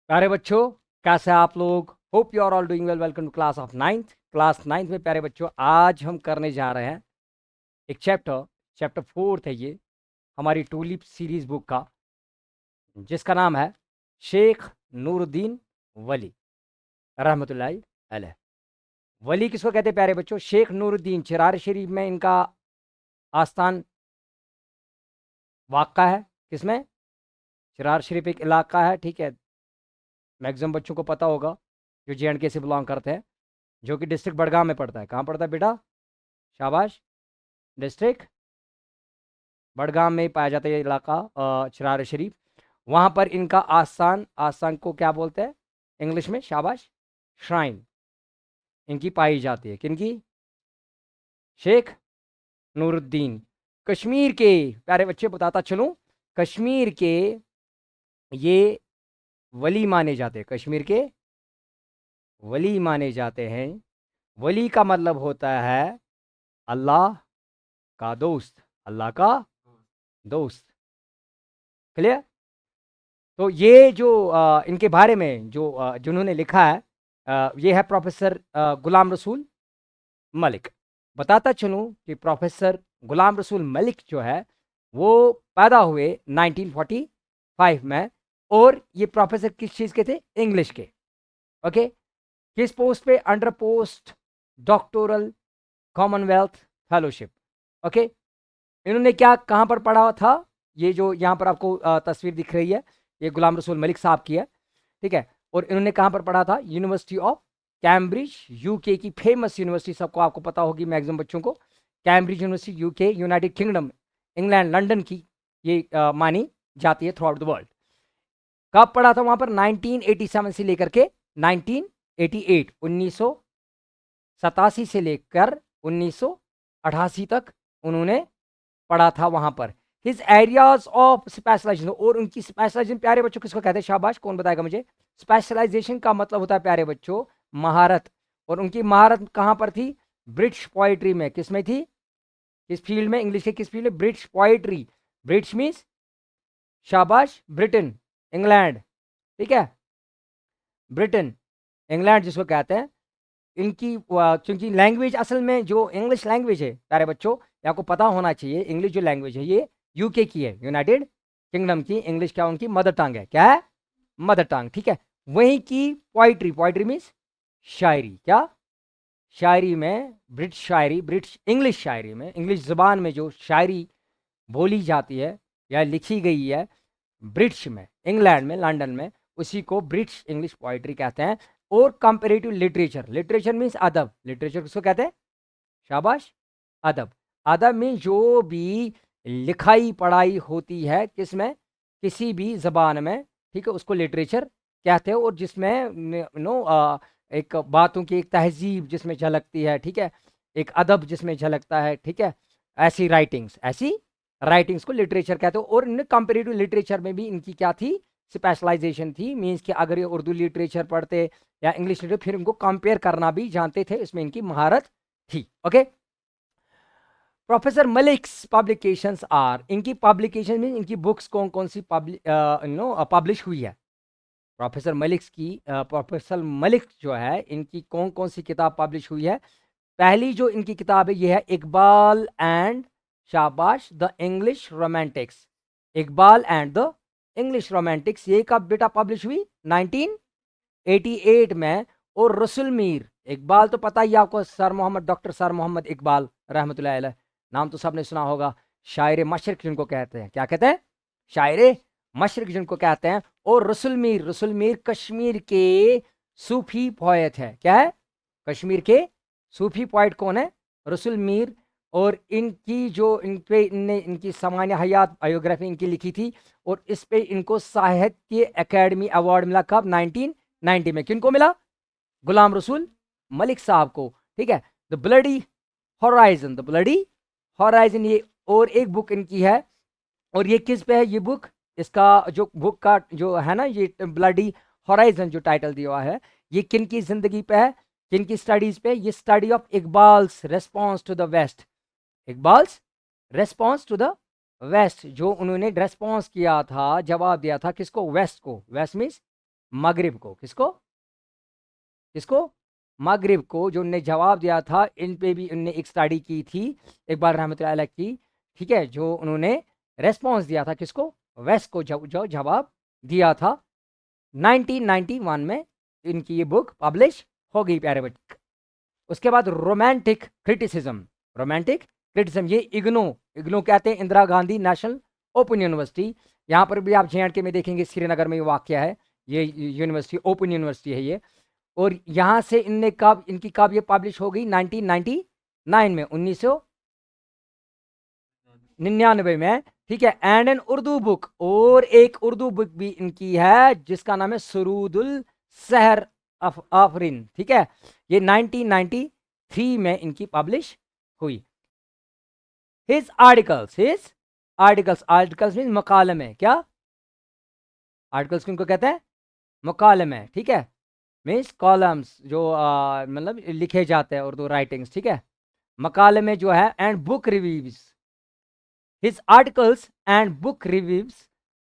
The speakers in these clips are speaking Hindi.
प्यारे बच्चों, कैसे हैं आप लोग? Hope you are all doing well. Welcome to class of ninth. Class ninth में प्यारे बच्चों आज हम करने जा रहे हैं एक चैप्टर फोर्थ है ये हमारी टूलिप सीरीज बुक का, जिसका नाम है शेख नूरुद्दीन वली रहमतुल्लाहि अलैह। वली किसको कहते हैं प्यारे बच्चों? शेख नूरुद्दीन चिरार शरीफ में इनका आस्थान वाक़ा है। किसमें? चिरार शरीफ एक इलाका है, ठीक है। मैक्सिमम बच्चों को पता होगा जो JNK से बिलोंग करते हैं, जो कि डिस्ट्रिक्ट बड़गाम में पड़ता है। कहाँ पड़ता है बेटा? शाबाश। डिस्ट्रिक्ट बड़गाम में पाया जाता है ये इलाका, चिरार शरीफ। वहाँ पर इनका आस्थान, आस्थान को क्या बोलते हैं इंग्लिश में? शाबाश। श्राइन इनकी पाई जाती है। किनकी? शेख नूरुद्दीन। कश्मीर के प्यारे बच्चे बताता चलूँ, कश्मीर के ये वली माने जाते हैं। कश्मीर के वली माने जाते हैं। वली का मतलब होता है अल्लाह का दोस्त, अल्लाह का दोस्त। क्लियर? तो ये जो इनके बारे में जो जिन्होंने लिखा है, ये है प्रोफेसर गुलाम रसूल मलिक। बताता चलूँ कि प्रोफेसर गुलाम रसूल मलिक जो है वो पैदा हुए 1945 में, और ये प्रोफेसर किस चीज़ के थे? इंग्लिश के। ओके। किस पोस्ट पे? Under post doctoral Commonwealth fellowship. Okay. इन्होंने क्या, कहाँ पर पढ़ा था? ये जो यहाँ पर आपको तस्वीर दिख रही है, ये गुलाम रसूल मलिक साहब की है, ठीक है। और इन्होंने कहाँ पर पढ़ा था? यूनिवर्सिटी ऑफ कैम्ब्रिज, यूके की फेमस यूनिवर्सिटी, सबको आपको पता होगी मैक्सिमम बच्चों को। Cambridge university UK, United kingdom, England, London की ये मानी जाती है थ्रू आउट द वर्ल्ड। कब पढ़ा था वहाँ पर? 1987 से लेकर के 1988, 1987 से लेकर 1988 तक उन्होंने पढ़ा था वहां पर। हिज एरियाज ऑफ स्पेशलाइजेशन, और उनकी स्पेशलाइजेशन प्यारे बच्चों किसको कहते हैं? शाबाश, कौन बताएगा मुझे? स्पेशलाइजेशन का मतलब होता है प्यारे बच्चों महारत। और उनकी महारत कहां पर थी? ब्रिटिश पोइट्री में। किसमें थी? किस फील्ड में? इंग्लिश के किस फील्ड में? British poetry. ब्रिटिश मीन्स शाबाश, ब्रिटेन, इंग्लैंड, ठीक है। ब्रिटेन, इंग्लैंड जिसको कहते हैं। इनकी क्योंकि लैंग्वेज असल में जो इंग्लिश लैंग्वेज है प्यारे बच्चों, ये आपको पता होना चाहिए, इंग्लिश जो लैंग्वेज है ये यूके की है, यूनाइटेड किंगडम की। इंग्लिश क्या उनकी मदर टंग है? क्या है? मदर टंग, ठीक है। वहीं की पोइट्री, पोइट्री मीन्स शायरी। क्या? शायरी में, ब्रिटिश शायरी, ब्रिटिश इंग्लिश शायरी में, इंग्लिश ज़बान में जो शायरी बोली जाती है या लिखी गई है ब्रिटिश में, इंग्लैंड में, लंदन में, उसी को ब्रिटिश इंग्लिश पोइट्री कहते हैं। और कंपेरेटिव लिटरेचर, लिटरेचर मीन्स अदब। लिटरेचर किसको कहते हैं? शाबाश, अदब। अदब में जो भी लिखाई पढ़ाई होती है, किसमें? किसी भी ज़बान में, ठीक है, उसको लिटरेचर कहते हैं। और जिसमें एक बातों की एक तहजीब जिसमें झलकती है, ठीक है, एक अदब जिसमें झलकता है, ठीक है, ऐसी राइटिंग्स, ऐसी राइटिंग्स को लिटरेचर कहते हो। और इन कंपेरेटिव लिटरेचर में भी इनकी क्या थी? स्पेशलाइजेशन थी। मीन्स कि अगर ये उर्दू लिटरेचर पढ़ते या इंग्लिश लिटरेचर, फिर इनको कंपेयर करना भी जानते थे, इसमें इनकी महारत थी। Okay. Professor Malik's publications are, इनकी पब्लिकेशन में इनकी बुक्स कौन कौन सी पब्लिश हुई है? प्रोफेसर मलिक्स की, प्रोफेसर मलिक जो है, इनकी कौन कौन सी किताब पब्लिश हुई है? पहली जो इनकी किताब है ये है इकबाल एंड, शाबाश, the English Romantics. Iqbal and the English Romantics, ये कब बेटा पब्लिश हुई? 1988 में। और रसुल मीर, इकबाल तो पता ही आपको, sir Mohammad, doctor sir Mohammad Iqbal रहमतुल्लाह अलैह, नाम तो सबने सुना होगा। शायर मशरिक जिनको कहते हैं, क्या कहते हैं? शायर मशरिक जिनको कहते हैं। और रसुल मीर, रसुल मीर कश्मीर के सूफी पोएट है। क्या है? कश्मीर के सूफी पोएट कौन है? रसुल मीर। और इनकी जो इन पे इनने इनकी सामान्य हयात बायोग्राफी इनकी लिखी थी, और इस पे इनको साहित्य एकेडमी अवार्ड मिला। कब? 1990 में। किनको मिला? गुलाम रसूल मलिक साहब को, ठीक है। The bloody horizon, the bloody horizon, ये और एक बुक इनकी है। और ये किस पे है ये बुक? इसका जो बुक का जो है ना, ये ब्लडी हॉराइजन जो टाइटल दिया हुआ है, ये किन की जिंदगी पे है, किन की स्टडीज पे? ये study of Iqbal's response to the west. Iqbal's response to the west, जो उन्होंने रेस्पॉन्स किया था, जवाब दिया था किसको? वेस्ट को। वेस्ट मीन्स मगरिब को, किसको किसको मगरिब को, जो उनने जवाब दिया था, इन पे भी उनने एक स्टडी की थी इकबाल रहमतुल्लाह अलैह की, ठीक है, जो उन्होंने रेस्पॉन्स दिया था किसको, वेस्ट को, जो जवाब दिया था 1991 में इनकी ये बुक पब्लिश हो गई प्यारे बच्चे। उसके बाद रोमांटिक क्रिटिसिज्म, रोमांटिक क्रिटिसिज्म ये इग्नो कहते हैं, Indira Gandhi national open university, यहाँ पर भी आप जे में देखेंगे, श्रीनगर में ये वाक़या है, ये यूनिवर्सिटी ओपन यूनिवर्सिटी है ये, और यहाँ से इनकी कब ये पब्लिश हो गई, 1999 में, 1999 में, ठीक है। एंड एन उर्दू बुक, और एक उर्दू बुक भी इनकी है जिसका नाम है सुरूदुल सहर आफरीन, ठीक है, ये 1993 में इनकी पब्लिश हुई। हिज आर्टिकल्स मीन मकालमे, क्या आर्टिकल्स किनको कहते हैं, मकालमे, ठीक है, मीन्स कॉलम्स, जो मतलब लिखे जाते हैं उर्दू राइटिंग्स, ठीक है, मकालमे जो है, and book reviews, his articles and book reviews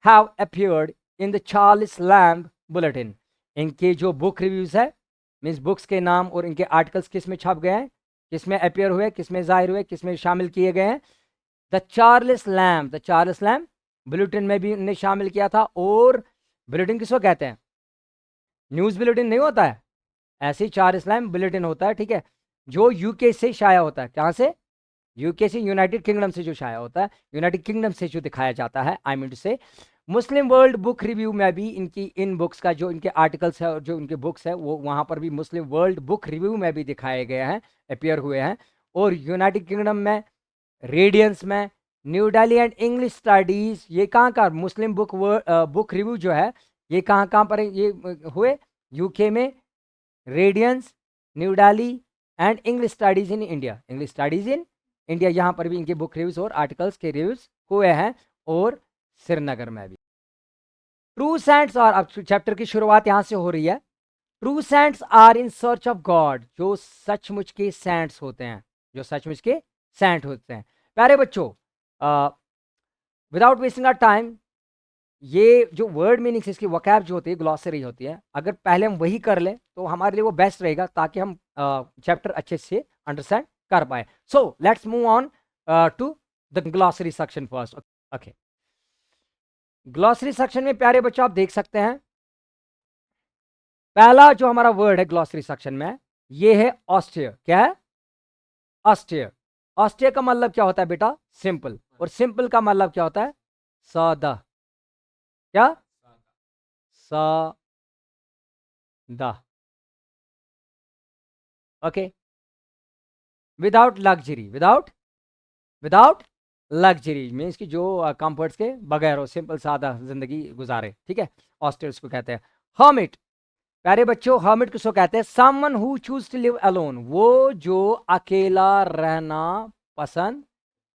have appeared in the Charles lamb bulletin, इनके जो बुक रिव्यूज है, मीन्स बुक्स के नाम और इनके आर्टिकल्स किस में छप गए हैं, किस में अपीयर हुए, किस में जाहिर हुए, किस में शामिल किए गए हैं, द चार्ल्स लैम्ब बुलेटिन में भी उन्हें शामिल किया था। और बुलेटिन किसको कहते हैं, न्यूज़ बुलेटिन नहीं होता है, ऐसे ही चार्ल्स लैम्ब बुलेटिन होता है, ठीक है, जो यूके से शाया होता है, कहाँ से, यूके से, यूनाइटेड किंगडम से जो शाया होता है, यूनाइटेड किंगडम से जो दिखाया जाता है, आई मीन टू से। मुस्लिम वर्ल्ड बुक रिव्यू में भी इनकी इन बुक्स का जो इनके आर्टिकल्स है और जो इनके बुक्स है वो वहाँ पर भी मुस्लिम वर्ल्ड बुक रिव्यू में भी दिखाए गए हैं, अपीयर हुए हैं। और यूनाइटेड किंगडम में, रेडियंस में, new Delhi and English studies, ये कहाँ का मुस्लिम बुक रिव्यू जो है, ये कहाँ पर ये हुए, यूके में, Radiance, New Delhi and English studies in India, यहाँ पर भी इनके बुक रिव्यूज और आर्टिकल्स के रिव्यूज हुए हैं, और श्रीनगर में भी। ट्रू सेंट्स, और अब चैप्टर की शुरुआत यहाँ से हो रही है। True saints are in search of God, जो सचमुच के सेंट्स होते हैं, जो सचमुच के सेंट होते हैं। प्यारे बच्चों, विदाउट वेस्टिंग आवर टाइम, ये जो वर्ड मीनिंग्स, इसकी वोकैब जो होती है, ग्लॉसरी होती है, अगर पहले हम वही कर लें तो हमारे लिए वो बेस्ट रहेगा, ताकि हम चैप्टर अच्छे से अंडरस्टैंड कर पाए। So let's move on to the glossary section first. Okay, glossary section में प्यारे बच्चों आप देख सकते हैं, पहला जो हमारा वर्ड है ग्लॉसरी सेक्शन में, ये है ऑस्टियर। क्या है, ऑस्टियर। ऑस्टियर का मतलब क्या होता है बेटा, सिंपल, और सिंपल का मतलब क्या होता है, सादा, क्या, सादा, okay. Without luxury, without luxury means कि जो कंफर्ट्स के बगैर हो, सिंपल सादा जिंदगी गुजारे, ठीक है, ऑस्टियर्स को कहते हैं। हर्मिट, प्यारे बच्चों, हर्मिट किसको कहते हैं, someone who choose to live alone, वो जो अकेला रहना पसंद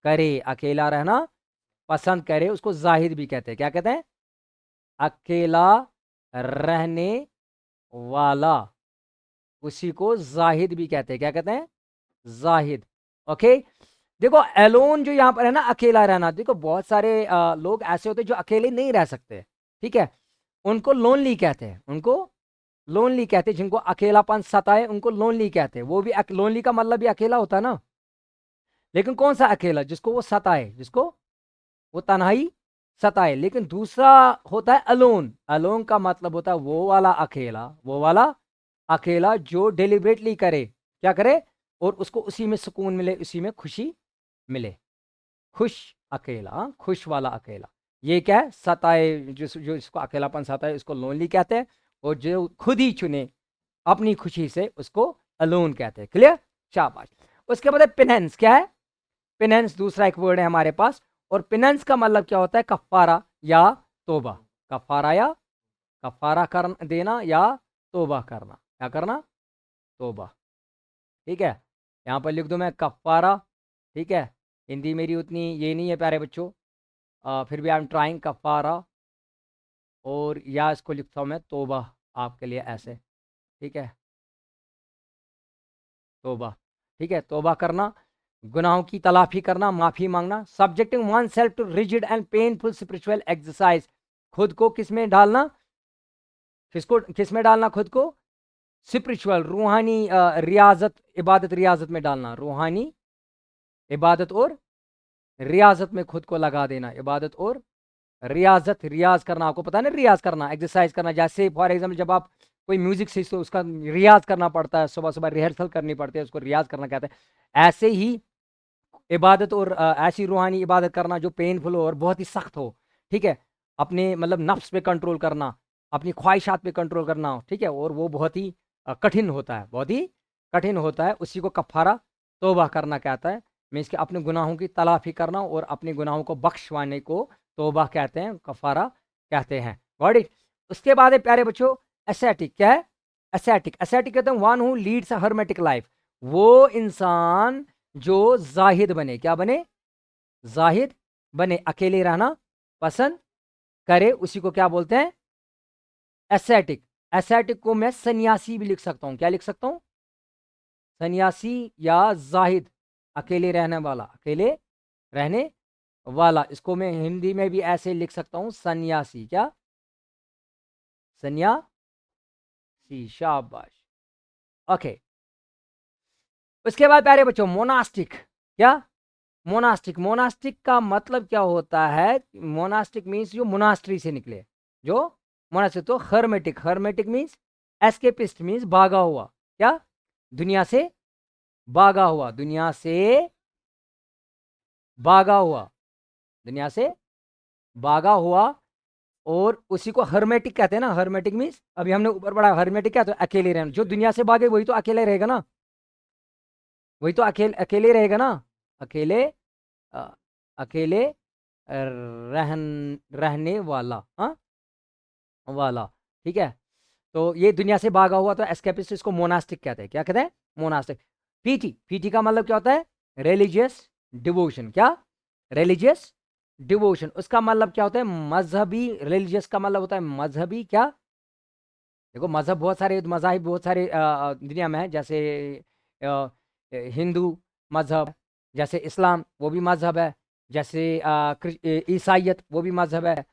करे, अकेला रहना पसंद करे, उसको जाहिद भी कहते हैं। क्या कहते हैं, अकेला रहने वाला, उसी को जाहिद भी कहते हैं। क्या कहते हैं, जाहिद, ओके। देखो एलोन जो यहाँ पर है ना, अकेला रहना, देखो बहुत सारे लोग ऐसे होते हैं जो अकेले नहीं रह सकते, ठीक है, उनको लोनली कहते हैं, उनको लोनली कहते हैं, जिनको अकेलापन सताए उनको लोनली कहते हैं। वो भी लोनली का मतलब भी अकेला होता है ना, लेकिन कौन सा अकेला, जिसको वो सताए, जिसको वो तन्हाई सताए। लेकिन दूसरा होता है अलोन, अलोन का मतलब होता है वो वाला अकेला, वो वाला अकेला जो डिलिबरेटली करे, क्या करे, और उसको उसी में सुकून मिले, उसी में खुशी मिले, खुश अकेला, खुश वाला अकेला। ये क्या है, सताए, जो इसको अकेलापन सताए उसको लोनली कहते हैं, और जो खुद ही चुने अपनी खुशी से उसको अलोन कहते हैं। क्लियर, शाबाश। उसके बाद पेनेंस, क्या है, पेनेंस दूसरा एक वर्ड है हमारे पास, और पेनेंस का मतलब क्या होता है, कफारा या तोबा, कफारा या कफारा कर देना या तोबा करना, क्या करना, तोबा, ठीक है। यहाँ पर लिख दूँ मैं कफारा, ठीक है, हिंदी मेरी उतनी ये नहीं है प्यारे बच्चों, फिर भी आई एम ट्राइंग, कफारा, और या इसको लिखता हूँ मैं तोबा आपके लिए ऐसे, ठीक है, तोबा, ठीक है, तोबा करना, गुनाहों की तलाफी करना, माफ़ी मांगना। Subjecting oneself to rigid and painful spiritual exercise, खुद को किस में डालना, किस में डालना खुद को? स्पिरिचुअल, रूहानी रियाजत, इबादत रियाजत में डालना, रूहानी इबादत और रियाजत में खुद को लगा देना, इबादत और रियाजत, रियाज करना, आपको पता है ना रियाज करना, एक्सरसाइज करना। जैसे फॉर एग्जाम्पल जब आप कोई म्यूजिक सीखते हो उसका रियाज करना पड़ता है, सुबह सुबह रिहर्सल करनी पड़ती है, उसको रियाज करना कहते हैं। ऐसे ही इबादत और ऐसी रूहानी इबादत करना जो पेनफुल हो और बहुत ही सख्त हो, ठीक है, अपने मतलब नफ्स पे कंट्रोल करना, अपनी ख्वाहिशात पे कंट्रोल करना, ठीक है, और वो बहुत ही कठिन होता है, बहुत ही कठिन होता है। उसी को कफ़ारा तौबा करना कहता है। मीन्स कि अपने गुनाहों की तलाफ़ी करना और अपने गुनाहों को बख्शवाने को तौबा कहते हैं, कफ़ारा कहते हैं। Got it? उसके बाद है प्यारे बच्चों एसेटिक। क्या है? एसेटिक। एसेटिक कहते हैं one who leads a hermetic life. वो इंसान जो जाहिद बने, क्या बने? जाहिद बने, अकेले रहना पसंद करे, उसी को क्या बोलते हैं? एसेटिक। एसेटिक को मैं सन्यासी भी लिख सकता हूं। क्या लिख सकता हूं? सन्यासी या जाहिद, अकेले रहने वाला, अकेले रहने वाला। इसको मैं हिंदी में भी ऐसे लिख सकता हूं, सन्यासी। क्या? सन्यासी। शाबाश। ओके। उसके बाद प्यारे बच्चों मोनास्टिक। क्या? मोनास्टिक। मोनास्टिक का मतलब क्या होता है? मोनास्टिक मीन्स जो मोनास्ट्री से निकले, जो मोनास्टिक। तो hermetic, hermetic means escapist, means भागा हुआ। क्या? दुनिया से भागा हुआ, दुनिया से भागा हुआ, दुनिया से भागा हुआ। और उसी को हर्मेटिक कहते हैं ना। हर्मेटिक मीन्स अभी हमने ऊपर पढ़ा, हर्मेटिक क्या? तो अकेले रहना। जो दुनिया से भागे वही तो अकेले रहेगा ना, वही तो अकेले रहेगा ना, अकेले अकेले रहने वाला, हाँ वाला, ठीक है। तो ये दुनिया से भागा हुआ, तो एस्केपिस्ट, इसको मोनास्टिक कहते हैं। क्या कहते हैं? मोनास्टिक। पीटी। पीटी का मतलब क्या होता है? Religious devotion. क्या? Religious devotion. उसका मतलब क्या होता है? मजहबी। रिलीजियस का मतलब होता है मजहबी। क्या? देखो मजहब बहुत सारे, मजाहिब बहुत सारे दुनिया में है। जैसे हिंदू मजहब, जैसे इस्लाम वो भी मजहब है, जैसे ईसाइयत वो भी मजहब है।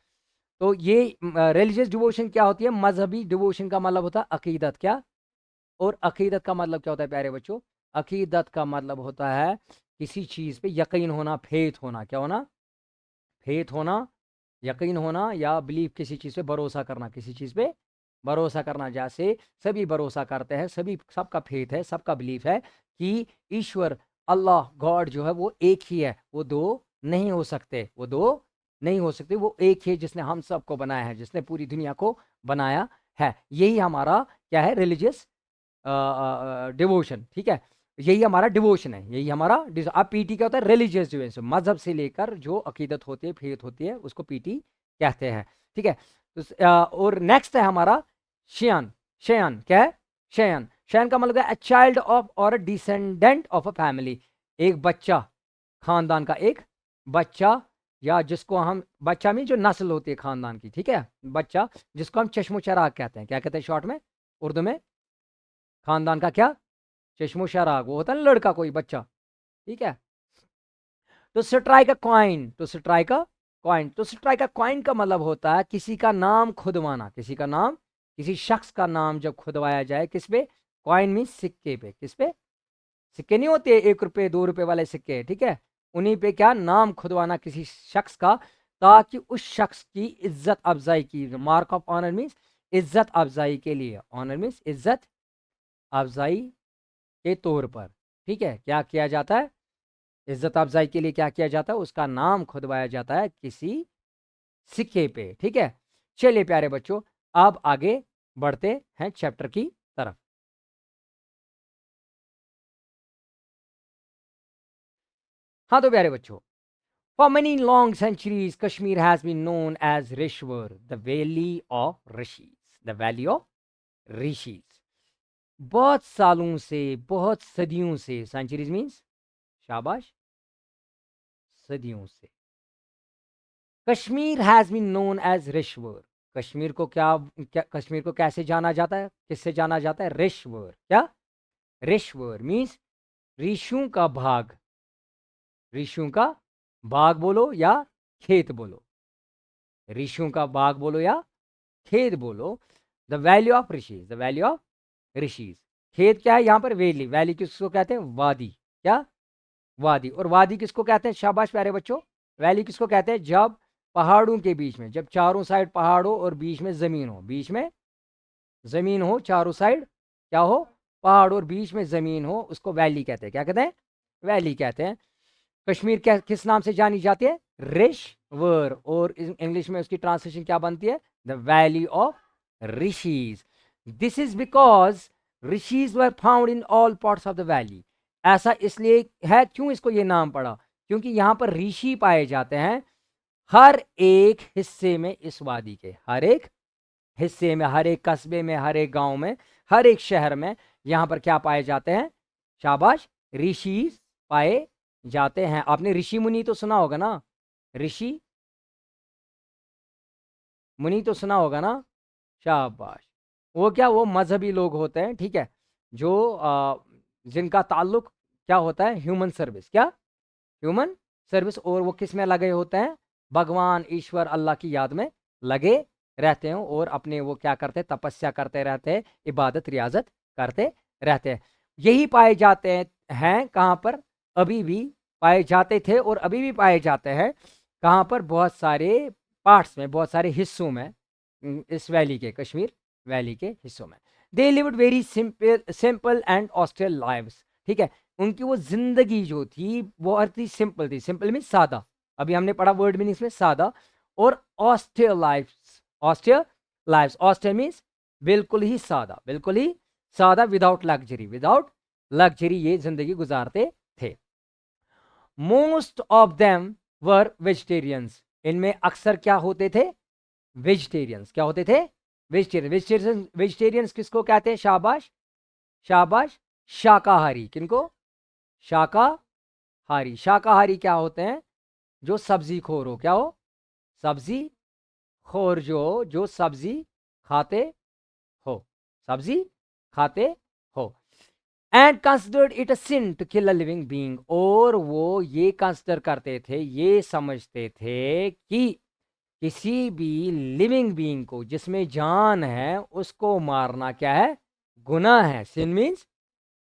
तो ये रिलीजियस डिवोशन क्या होती है? मजहबी डिवोशन का मतलब होता है अकीदत। क्या? और अकीदत का मतलब क्या होता है प्यारे बच्चों? अकीदत का मतलब होता है किसी चीज़ पे यकीन होना, फेथ होना। क्या होना? फेथ होना, यकीन होना, या बिलीव, किसी चीज़ पे भरोसा करना, किसी चीज़ पे भरोसा करना। जैसे सभी भरोसा करते हैं, सभी, सबका फेथ है, सबका बिलीफ है कि ईश्वर, अल्लाह, गॉड जो है वो एक ही है, वो दो नहीं हो सकते, वो दो नहीं हो सकते, वो एक ही है जिसने हम सबको बनाया है, जिसने पूरी दुनिया को बनाया है। यही हमारा क्या है? रिलीजियस डिवोशन, ठीक है। यही हमारा डिवोशन है, यही हमारा अब पीटी क्या होता है? रिलीजियस डिवोशन, मजहब से लेकर जो अकीदत होती है, फेथ होती है, उसको पीटी कहते हैं, ठीक है। तो और नेक्स्ट है हमारा शयन। शयन क्या है? शयन। शयन का मतलब है चाइल्ड ऑफ और डिसेंडेंट ऑफ अ फैमिली। एक बच्चा, खानदान का एक बच्चा, या जिसको हम बच्चा में जो नस्ल होती है खानदान की, ठीक है, बच्चा, जिसको हम चश्मो चराग कहते हैं। क्या कहते हैं शॉर्ट में, उर्दू में? खानदान का क्या? चश्मो चराग। वो होता है ना लड़का, कोई बच्चा, ठीक है। तो स्ट्राइक अ कॉइन। तो स्ट्राइक अ कॉइन। तो स्ट्राइक अ कॉइन का मतलब होता है किसी का नाम खुदवाना, किसी का नाम, किसी शख्स का नाम जब खुदवाया जाए, किस पे? कॉइन मीन सिक्के पे। किस पे? सिक्के नहीं होते 1 रुपए 2 रुपए वाले सिक्के, ठीक है, उन्हीं पे क्या नाम खुदवाना किसी शख्स का, ताकि उस शख्स की इज्जत अफजाई की। मार्क ऑफ ऑनर मीन्स इज्जत अफजाई के लिए। ऑनर मीन्स इज्जत अफजाई के तौर पर, ठीक है, क्या किया जाता है? इज्जत अफजाई के लिए क्या किया जाता है? उसका नाम खुदवाया जाता है किसी सिक्के पे, ठीक है। चलिए प्यारे बच्चों, अब आगे बढ़ते हैं चैप्टर की तरफ। हाँ तो प्यारे बच्चों, for many long centuries Kashmir has been known as Rishwar, the valley of rishis, the valley of rishis. बहुत सालों से, बहुत सदियों से, सेंचुरीज मीन्स शाबाश, सदियों से, Kashmir has been known as Rishwar. Kashmir को कश्मीर को कैसे जाना जाता है? किससे जाना जाता है? ऋषवर। क्या? ऋषवर मीन्स ऋषियों का भाग। ऋषियों का बाग बोलो या खेत बोलो, ऋषियों का बाग बोलो या खेत बोलो। The valley of rishis, the valley of rishis. खेत क्या है यहाँ पर? वैली। वैली किसको कहते हैं? वादी। क्या? वादी। और वादी किसको कहते हैं? शाबाश प्यारे बच्चों, वैली किसको कहते हैं? जब पहाड़ों के बीच में, जब चारों साइड पहाड़ हो और बीच में जमीन हो, बीच में जमीन हो, चारों साइड क्या हो? पहाड़ और बीच में जमीन हो, उसको वैली कहते हैं। क्या कहते हैं? वैली कहते हैं। कश्मीर क्या किस नाम से जानी जाती है? ऋषवर। और इंग्लिश में उसकी ट्रांसलेशन क्या बनती है? The valley of rishis. This is because rishis were found in all parts of the valley. ऐसा इसलिए है, क्यों इसको ये नाम पड़ा? क्योंकि यहाँ पर ऋषि पाए जाते हैं हर एक हिस्से में, इस वादी के हर एक हिस्से में, हर एक कस्बे में, हर एक गांव में, हर एक शहर में यहाँ पर क्या पाए जाते हैं? शाबाश, ऋषि पाए जाते हैं। आपने ऋषि मुनि तो सुना होगा ना? ऋषि मुनि तो सुना होगा ना? शाबाश। वो क्या, वो मजहबी लोग होते हैं, ठीक है, जो जिनका ताल्लुक क्या होता है? Human service. क्या? Human service. और वो किस में लगे होते हैं? भगवान ईश्वर अल्लाह की याद में लगे रहते हैं। और अपने वो क्या करते हैं? तपस्या करते रहते हैं, इबादत रियाजत करते रहते हैं। यही पाए जाते हैं कहाँ पर? अभी भी पाए जाते थे और अभी भी पाए जाते हैं। कहाँ पर? बहुत सारे पार्ट्स में, बहुत सारे हिस्सों में, इस वैली के, कश्मीर वैली के हिस्सों में। They lived very simple and austere lives. ठीक है, उनकी वो जिंदगी जो थी बहुत ही सिंपल थी। सिंपल मीन सादा। अभी हमने पढ़ा वर्ड मीनिंग्स में, सादा और austere lives. Austere lives, austere means बिल्कुल ही सादा, बिल्कुल ही सादा, विदाउट लग्जरी, विदाउट लग्जरी ये जिंदगी गुजारते थे। Most of them were vegetarians. इनमें अक्सर क्या होते थे? वेजिटेरियंस। क्या होते थे? वेजिटेरियन। वेजिटेरियन, वेजिटेरियंस किसको कहते हैं? शाबाश, शाबाश, शाकाहारी। किनको? शाकाहारी। शाकाहारी क्या होते हैं? जो सब्जी खोर हो। क्या हो? सब्जी खोर, जो सब्जी खाते हो, सब्जी खाते हो। And considered it a sin to kill a living being. और वो ये कंसिडर करते थे, ये समझते थे कि किसी भी लिविंग बीइंग को, जिसमें जान है, उसको मारना क्या है? गुनाह है। सिन मीन्स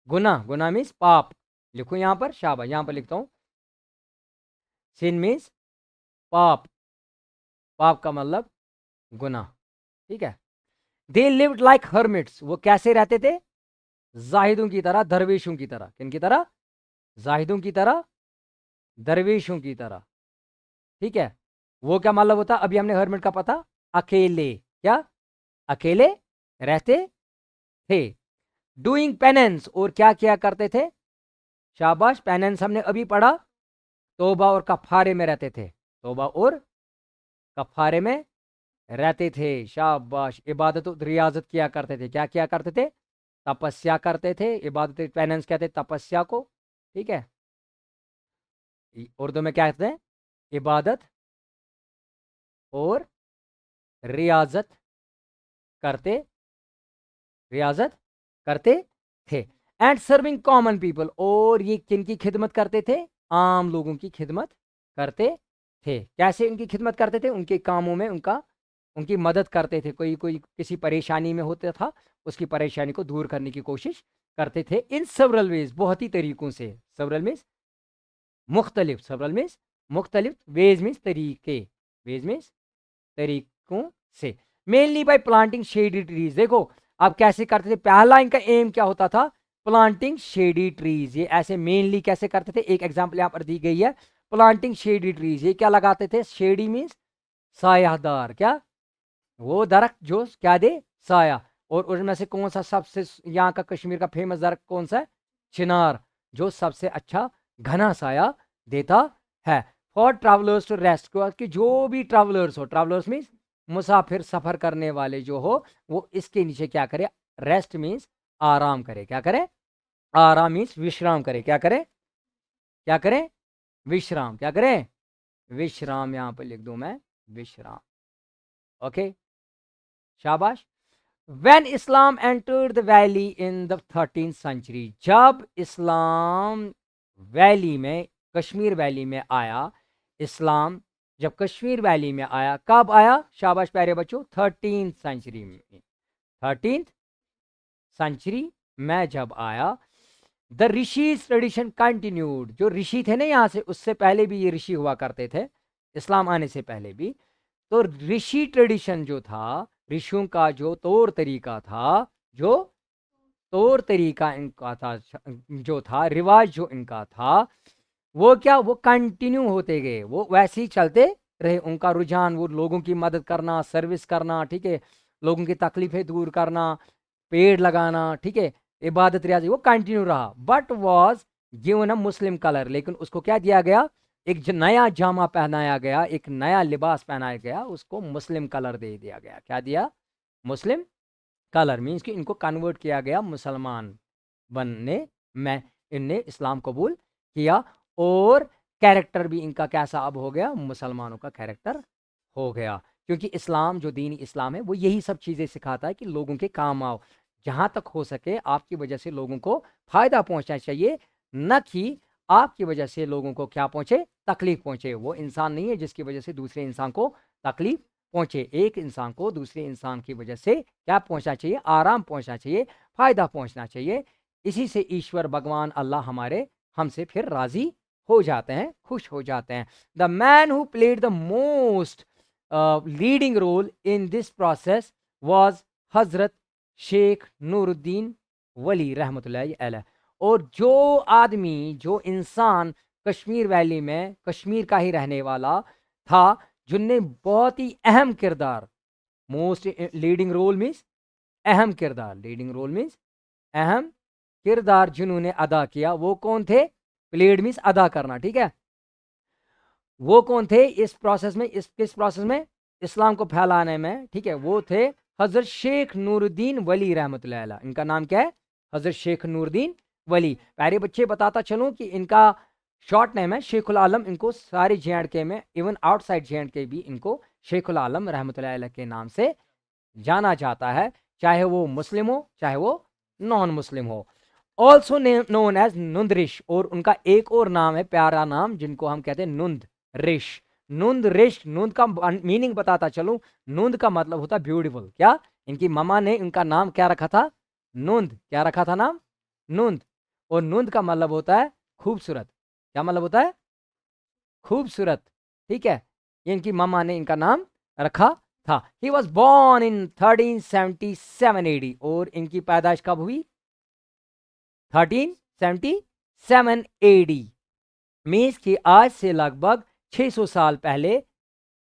गुनाह, गुनाह मीन्स पाप। लिखो यहां पर, शाबाश, यहां पर लिखता हूं, सिन मीन्स पाप। पाप का मतलब गुनाह। ठीक है। They lived like hermits. वो कैसे रहते थे? जाहिदों की तरह, दरवेशों की तरह। किन की तरह? जाहिदों की तरह, दरवेशों की तरह। ठीक है। वो क्या मतलब होता? अभी हमने हर्मिट का पता, अकेले। क्या? अकेले रहते थे। Doing penance. और क्या किया करते थे? शाबाश, पेनेंस हमने अभी पढ़ा, तौबा और कफारे में रहते थे। तौबा और कफारे में रहते थे। शाबाश। इबादत और रियाजत किया करते थे। क्या किया करते थे? तपस्या करते थे। इबादत, पेनेंस कहते हैं तपस्या को। ठीक है, उर्दू में क्या कहते हैं? इबादत और रियाजत करते, रियाजत करते थे। And serving common people. और ये किनकी खिदमत करते थे? आम लोगों की खिदमत करते थे। कैसे उनकी खिदमत करते थे? उनके कामों में उनका, उनकी मदद करते थे। कोई कोई किसी परेशानी में होता था, उसकी परेशानी को दूर करने की कोशिश करते थे। इन सेवरल वेज, बहुत ही तरीकों से। सेवरल मीन्स मुख्तलिफ, सेवरल मीन्स मुख्तलिफ, वेज मीन्स तरीके, वेज मीन्स तरीकों से। Mainly by planting shady trees. देखो अब कैसे करते थे? पहला इनका एम क्या होता था? Planting shady trees. ये ऐसे मेनली कैसे करते थे? एक एग्जांपल यहां पर दी गई है, प्लांटिंग शेडी ट्रीज। ये क्या लगाते थे? शेडी मीन्स सायादार। क्या? वो दरख्त जो क्या दे? साया। और उनमें से कौन सा सबसे, यहाँ का कश्मीर का फेमस दरख्त कौन सा है? चिनार, जो सबसे अच्छा घना साया देता है। फॉर ट्रैवलर्स टू रेस्ट, कि जो भी ट्रैवलर्स हो, ट्रैवलर्स मीन्स मुसाफिर, सफर करने वाले जो हो, वो इसके नीचे क्या करे? रेस्ट मीन्स आराम करे। क्या करे? आराम मीन्स विश्राम करे। क्या करे? क्या करे? विश्राम। क्या करे? विश्राम। यहां पर लिख दूं मैं, विश्राम। ओके, शाबाश। When Islam entered the valley in the 13th century, जब इस्लाम वैली में, कश्मीर वैली में आया, इस्लाम जब कश्मीर वैली में आया, कब आया? शाबाश प्यारे बच्चों, 13th सेंचुरी में। 13th सेंचुरी में जब आया, द ऋषिज ट्रेडिशन कंटिन्यूड। जो ऋषि थे ना यहाँ से, उससे पहले भी ये ऋषि हुआ करते थे, इस्लाम आने से पहले भी। तो ऋषि ट्रेडिशन जो था, ऋषियों का जो तौर तरीका था, जो तौर तरीका इनका था, जो था रिवाज जो इनका था, वो क्या, वो कंटिन्यू होते गए, वो वैसे ही चलते रहे। उनका रुझान वो लोगों की मदद करना, सर्विस करना, ठीक है, लोगों की तकलीफें दूर करना, पेड़ लगाना, ठीक है, इबादत रियाज, वो कंटिन्यू रहा। But was given a Muslim colour, लेकिन उसको क्या दिया गया, एक नया जामा पहनाया गया, एक नया लिबास पहनाया गया, उसको मुस्लिम कलर दे दिया गया। क्या दिया, मुस्लिम कलर। मीन्स कि इनको कन्वर्ट किया गया मुसलमान बनने में, इनने इस्लाम कबूल किया, और कैरेक्टर भी इनका कैसा अब हो गया, मुसलमानों का कैरेक्टर हो गया। क्योंकि इस्लाम जो दीन इस्लाम है वो यही सब चीज़ें सिखाता है कि लोगों के काम आओ, जहाँ तक हो सके आपकी वजह से लोगों को फ़ायदा पहुँचना चाहिए, न कि आपकी वजह से लोगों को क्या पहुँचे, तकलीफ पहुँचे। वो इंसान नहीं है जिसकी वजह से दूसरे इंसान को तकलीफ पहुँचे। एक इंसान को दूसरे इंसान की वजह से क्या पहुँचना चाहिए, आराम पहुँचना चाहिए, फ़ायदा पहुँचना चाहिए। इसी से ईश्वर भगवान अल्लाह हमारे हमसे फिर राज़ी हो जाते हैं, खुश हो जाते हैं। The man who played the most leading role in this process was Hazrat Sheikh Nooruddin वली रहमतुल्लाहि अलैह। और जो आदमी, जो इंसान कश्मीर वैली में, कश्मीर का ही रहने वाला था, जिनने बहुत ही अहम किरदार, मोस्ट लीडिंग रोल मीन्स अहम किरदार, लीडिंग रोल मीन्स अहम किरदार जिन्होंने अदा किया, वो कौन थे, प्लेड मीन्स अदा करना, ठीक है, वो कौन थे इस प्रोसेस में, किस प्रोसेस में, इस्लाम को फैलाने में, ठीक है, वो थे हजरत शेख नूरुद्दीन वली रहमतुल्लाह अलैह। इनका नाम क्या है, हजरत शेख नूरुद्दीन वली। प्यारे बच्चे बताता चलूं कि इनका शॉर्ट नेम है शेखुल आलम। इनको सारे जे में, इवन आउटसाइड जे भी इनको शेखुल आलम रहमतुल्लाह अलैह के नाम से जाना जाता है, चाहे वो मुस्लिम हो चाहे वो नॉन मुस्लिम हो। ऑल्सो नोन एज नुंद ऋष। और उनका एक और नाम है, प्यारा नाम, जिनको हम कहते हैं नुंद ऋष। नुंद ऋष, नुंद का मीनिंग बताता चलूं, नुंद का मतलब होता है ब्यूटीफुल। क्या, इनकी ममा ने इनका नाम क्या रखा था, नुंद। क्या रखा था नाम, नुंद। और नुंद का मतलब होता है खूबसूरत। क्या मतलब होता है, खूबसूरत, ठीक है। ये इनकी ममा ने इनका नाम रखा था। He was born in 1377 AD। और इनकी पैदाइश कब हुई, 1377 AD। मीन्स कि आज से लगभग 600 साल पहले,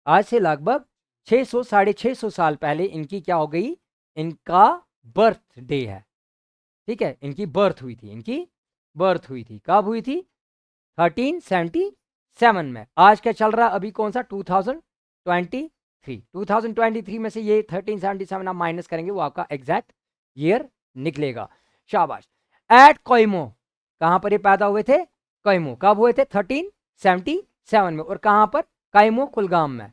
आज से लगभग 600 650 साल पहले इनकी क्या हो गई, इनका बर्थ डे है, ठीक है। इनकी बर्थ हुई थी, इनकी बर्थ हुई थी, कब हुई थी, 1377 में। आज क्या चल रहा है अभी, कौन सा, 2023। 2023 में से ये 1377 आप माइनस करेंगे, वो आपका एग्जैक्ट ईयर निकलेगा। शाबाश। एट कोइमो, कहां पर ये पैदा हुए थे, कोइमो। कब हुए थे, 1377 में। और कहां पर, कोइमो कुलगाम में।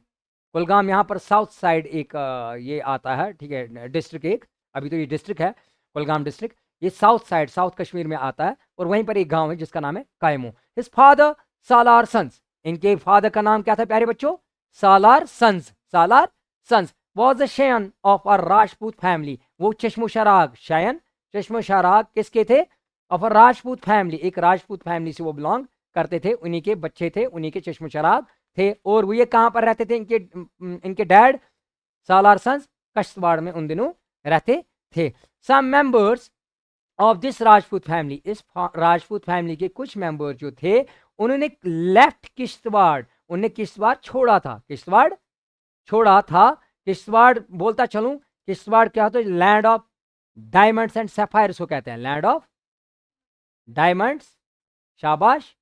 कुलगाम यहाँ पर साउथ साइड एक ये आता है, ठीक है, डिस्ट्रिक्ट एक, अभी तो ये डिस्ट्रिक्ट है कुलगाम डिस्ट्रिक्ट, ये साउथ साइड, साउथ कश्मीर में आता है। और वहीं पर एक गांव है जिसका नाम है कायमो। हिज फादर सालार सन्स, इनके फादर का नाम क्या था प्यारे बच्चों, Salar Sanz. Salar Sanz was the scion of a Rajput family. वो चश्मो शराग, शयन चश्मो शराग किसके थे, ऑफ अ राजपूत फैमिली, एक राजपूत फैमिली से वो बिलोंग करते थे, उन्हीं के बच्चे थे, उन्हीं के चश्मो शराग थे। और वो ये कहां पर रहते थे, इनके डैड सालार सन्स कश्तवाड़ में उन दिनों रहते थे। Some members of this Rajput family, इस राजपूत फैमिली के कुछ मेंबर जो थे, उन्होंने लेफ्ट किश्तवाड़, उन्हें किश्तवाड़ छोड़ा था, किश्तवाड़ छोड़ा था। किश्तवाड़ बोलता चलूं, किश्तवाड़ क्या होता है, लैंड ऑफ डायमंड्स एंड सैफायर्स को कहते हैं, लैंड ऑफ डायमंड्स, शाबाश,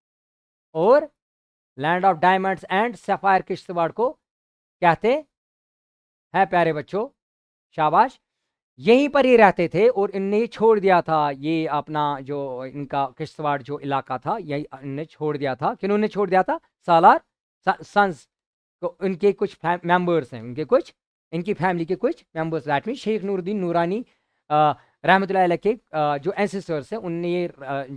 और land of diamonds and sapphire Kishtwar को कहते हैं प्यारे बच्चों, शाबाश। यहीं पर ही रहते थे और इनने छोड़ दिया था ये अपना जो इनका किश्तवाड़ जो इलाका था, यही इनने छोड़ दिया था। किन्होंने छोड़ दिया था, सालार सन्स को। इनके कुछ मेंबर्स हैं, उनके कुछ, इनकी फैमिली के कुछ members, that mean Sheikh Nooruddin Noorani रहमतुल्लाह अलैह के जो एंसेस्टर्स हैं, उनने ये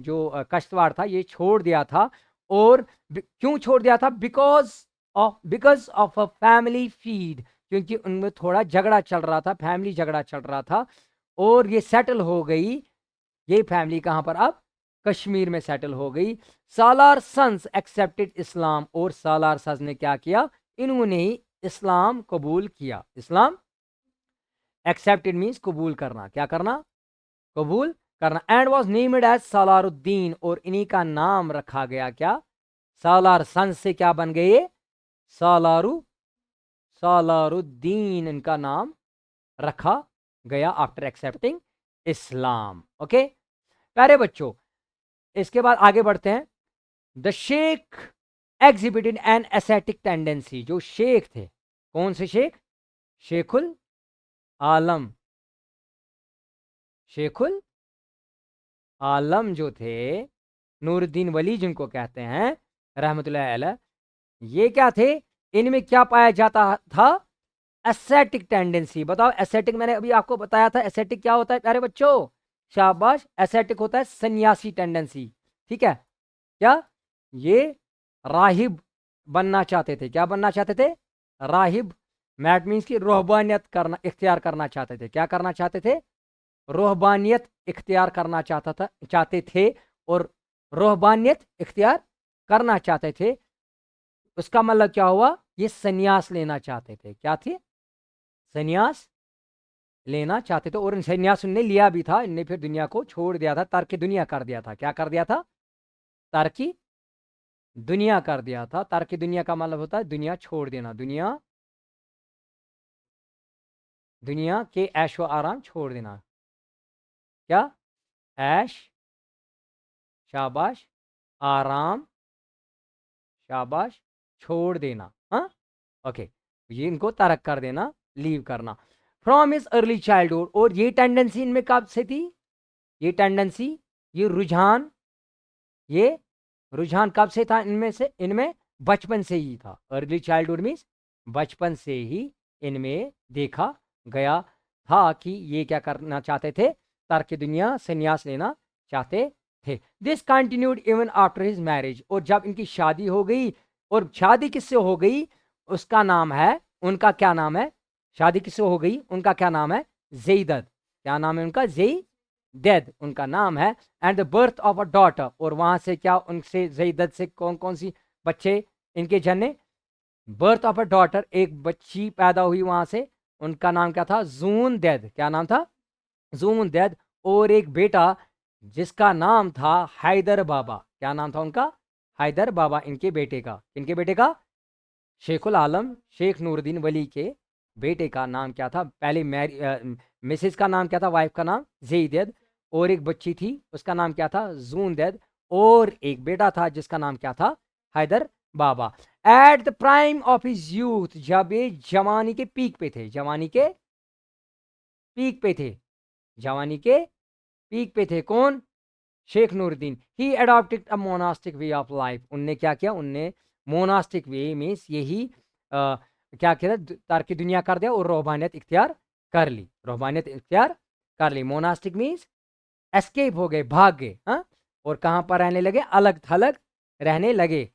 जो कश्तवाड़ था ये छोड़ दिया था। और क्यों छोड़ दिया था, because of a family feed, क्योंकि उनमें थोड़ा झगड़ा चल रहा था, फैमिली झगड़ा चल रहा था, और ये सेटल हो गई। ये फैमिली कहाँ पर? अब कश्मीर में सेटल हो गई। सालार सन्स एक्सेप्टेड इस्लाम, और सालार सन्स ने क्या किया? इन्होंने इस्लाम कबूल किया। इस्लाम एक्सेप्टेड मीन्स कबूल करना, क्या करना? कबूल करना। एंड वॉज नेम्ड एज सालारुद्दीन, और इन्हीं का नाम रखा गया क्या? सालार सन्स से क्या बन गए? सालारुद्दीन इनका नाम रखा गया आफ्टर एक्सेप्टिंग इस्लाम। ओके प्यारे बच्चों, इसके बाद आगे बढ़ते हैं। The Sheikh exhibited an ascetic tendency, जो शेख थे, कौन से शेख? शेखुल आलम। शेखुल आलम जो थे, नूरुद्दीन वली जिनको कहते हैं रहमतुल्लाह अलैह, ये क्या थे? इनमें क्या पाया जाता था? Acidic tendency. बताओ एसेटिक, मैंने अभी आपको बताया था एसेटिक क्या होता है प्यारे बच्चों? शाबाश, एसेटिक होता है सन्यासी टेंडेंसी। ठीक है, क्या ये राहिब बनना चाहते थे? क्या बनना चाहते थे? राहिब। मैट मीन्स की रोहबानियत करना, इख्तियार करना चाहते थे। क्या करना चाहते थे? रोहबानियत इख्तियार करना चाहते थे, और रोहबानियत इख्तियार करना चाहते थे, उसका मतलब क्या हुआ? ये सन्यास लेना चाहते थे। क्या थे? सन्यास लेना चाहते थे, और सन्यास उनने लिया भी था। इनने फिर दुनिया को छोड़ दिया था, तर्क दुनिया कर दिया था। क्या कर दिया था? तर्क दुनिया कर दिया था। तर्क दुनिया का मतलब होता है दुनिया छोड़ देना, दुनिया के ऐश व आराम छोड़ देना। क्या? ऐश, शाबाश, आराम, शाबाश, छोड़ देना। हाँ ओके, ये इनको तर्क कर देना, लीव करना। फ्रॉम इज अर्ली चाइल्डहुड, और ये टेंडेंसी इनमें कब से थी? ये टेंडेंसी, ये रुझान, ये रुझान कब से था इनमें से? इनमें बचपन से ही था। अर्ली चाइल्डहुड मीन्स बचपन से ही इनमें देखा गया था कि ये क्या करना चाहते थे? तर्क दुनिया, संन्यास लेना चाहते थे। This continued even after his marriage, और जब इनकी शादी हो गई, और शादी किससे हो गई? उसका नाम है, उनका क्या नाम है? शादी किससे हो गई? उनका क्या नाम है? ज़ैदद। क्या नाम है उनका? ज़ैदद उनका नाम है। And the birth of a daughter, और वहां से क्या उनसे ज़ैदद से कौन कौन सी बच्चे इनके जन्मे? बर्थ ऑफ अ डॉटर, एक बच्ची पैदा हुई वहां से, उनका नाम क्या था? जून दैद। क्या नाम था? जून दैद। और एक बेटा जिसका नाम था हैदर बाबा। क्या नाम था उनका? हैदर बाबा, इनके बेटे का। इनके बेटे का? शेखुल आलम, शेख नूरुद्दीन वली के बेटे का नाम क्या था? पहले मिसेस का नाम क्या था? वाइफ का नाम ज़ैद, और एक बच्ची थी उसका नाम क्या था? जून दैद, और एक बेटा था जिसका नाम क्या था? Haidar Baba. At the prime of his youth, जब ये जवानी के पीक पे थे, जवानी के पीक पे थे, जवानी के पीक पे थे, कौन? Sheikh Nooruddin. He adopted a monastic way of life, उनने क्या किया? उनने मोनास्टिक वे मीन्स यही क्या किया? तर्क दुनिया कर दिया और रोहबानियत इख्तियार कर ली। रोहबानियत इख्तियार कर ली। मोनास्टिक मीन्स एस्केप हो गए, भाग गए। हाँ, और कहाँ पर रहने लगे? अलग थलग रहने लगे,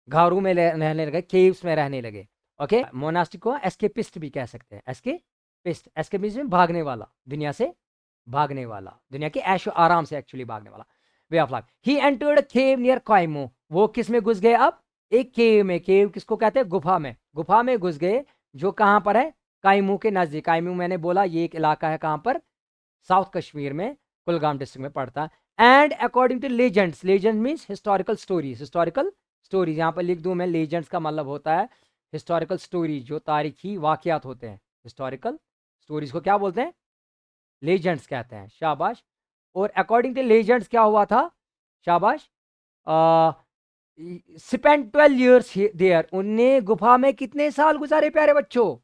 घरों में रहने लगे, केव्स में रहने लगे। ओके, मोनास्टिक को एस्केपिस्ट भी कह सकते हैं। एस्केपिस्ट, एस्केपिस्ट में भागने वाला, दुनिया से भागने वाला, दुनिया के ऐशो आराम से एक्चुअली भागने वाला, way of life. He entered a cave near Kaimoh, वो किस में घुस गए? अब एक केव में। केव किसको कहते हैं? गुफा में। गुफा में घुस गए, जो कहाँ पर है? कायमू के नजदीक। कायमू मैंने बोला ये एक इलाका है, कहाँ पर? साउथ कश्मीर में, कुलगाम डिस्ट्रिक्ट में पड़ता है। And according to legends, legend means historical stories, historical stories यहाँ पर लिख दूं मैं। लेजेंड्स का मतलब होता है हिस्टोरिकल स्टोरीज, जो तारीखी वाकयात होते हैं। हिस्टोरिकल स्टोरीज को क्या बोलते हैं? लेजेंड्स कहते हैं। शाबाश। और अकॉर्डिंग टू लेजेंड्स क्या हुआ था? शाबाश। स्पेंड 12 ईयर्स देयर, उनने गुफा में कितने साल गुजारे प्यारे बच्चों?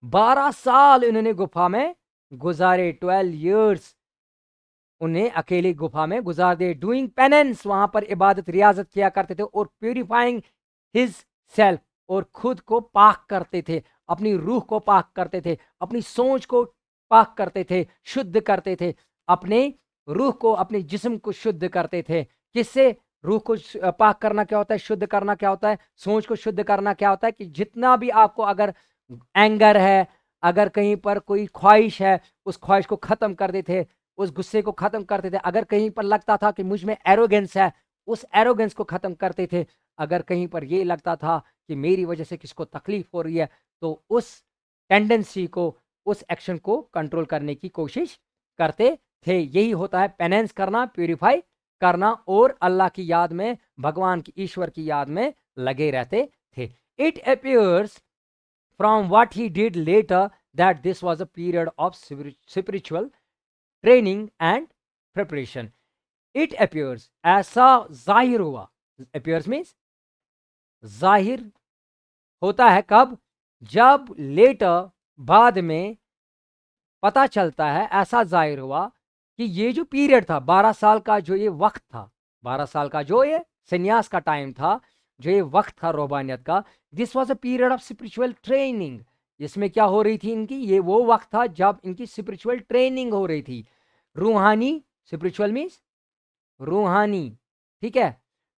12 साल इन्होंने गुफा में गुजारे। 12 ईयर्स उन्हें अकेले गुफा में गुजार दे। डूइंग पेनेंस, वहां पर इबादत रियाजत किया करते थे। और प्यूरिफाइंग हिज सेल्फ, और खुद को पाक करते थे, अपनी रूह को पाक करते थे, अपनी सोच को पाक करते थे, शुद्ध करते थे, अपने रूह को, अपने जिस्म को शुद्ध करते थे। किससे? रूह को पाक करना क्या होता है? शुद्ध करना क्या होता है? सोच को शुद्ध करना क्या होता है? कि जितना भी आपको अगर एंगर है, अगर कहीं पर कोई ख्वाहिश है, उस ख्वाहिश को ख़त्म कर देते थे, उस गुस्से को ख़त्म करते थे। अगर कहीं पर लगता था कि मुझ में एरोगेंस है, उस एरोगेंस को ख़त्म करते थे। अगर कहीं पर ये लगता था कि मेरी वजह से किसको तकलीफ हो रही है, तो उस टेंडेंसी को, उस एक्शन को कंट्रोल करने की कोशिश करते थे। यही होता है पेनेंस करना, प्यूरिफाई करना और अल्लाह की याद में, भगवान की, ईश्वर की याद में लगे रहते थे। It appears from what he did later that this was a period of spiritual training and preparation. It appears, ऐसा जाहिर हुआ, appears means जाहिर होता है कब, जब लेटर, बाद में पता चलता है, ऐसा जाहिर हुआ कि ये जो पीरियड था 12 साल का, जो ये वक्त था, 12 साल का जो ये संन्यास का टाइम था, जो ये वक्त था रोबानियत का, this was a period of spiritual training. इसमें क्या हो रही थी इनकी, ये वो वक्त था जब इनकी स्पिरिचुअल ट्रेनिंग हो रही थी। रूहानी, स्पिरिचुअल मीन्स रूहानी, ठीक है,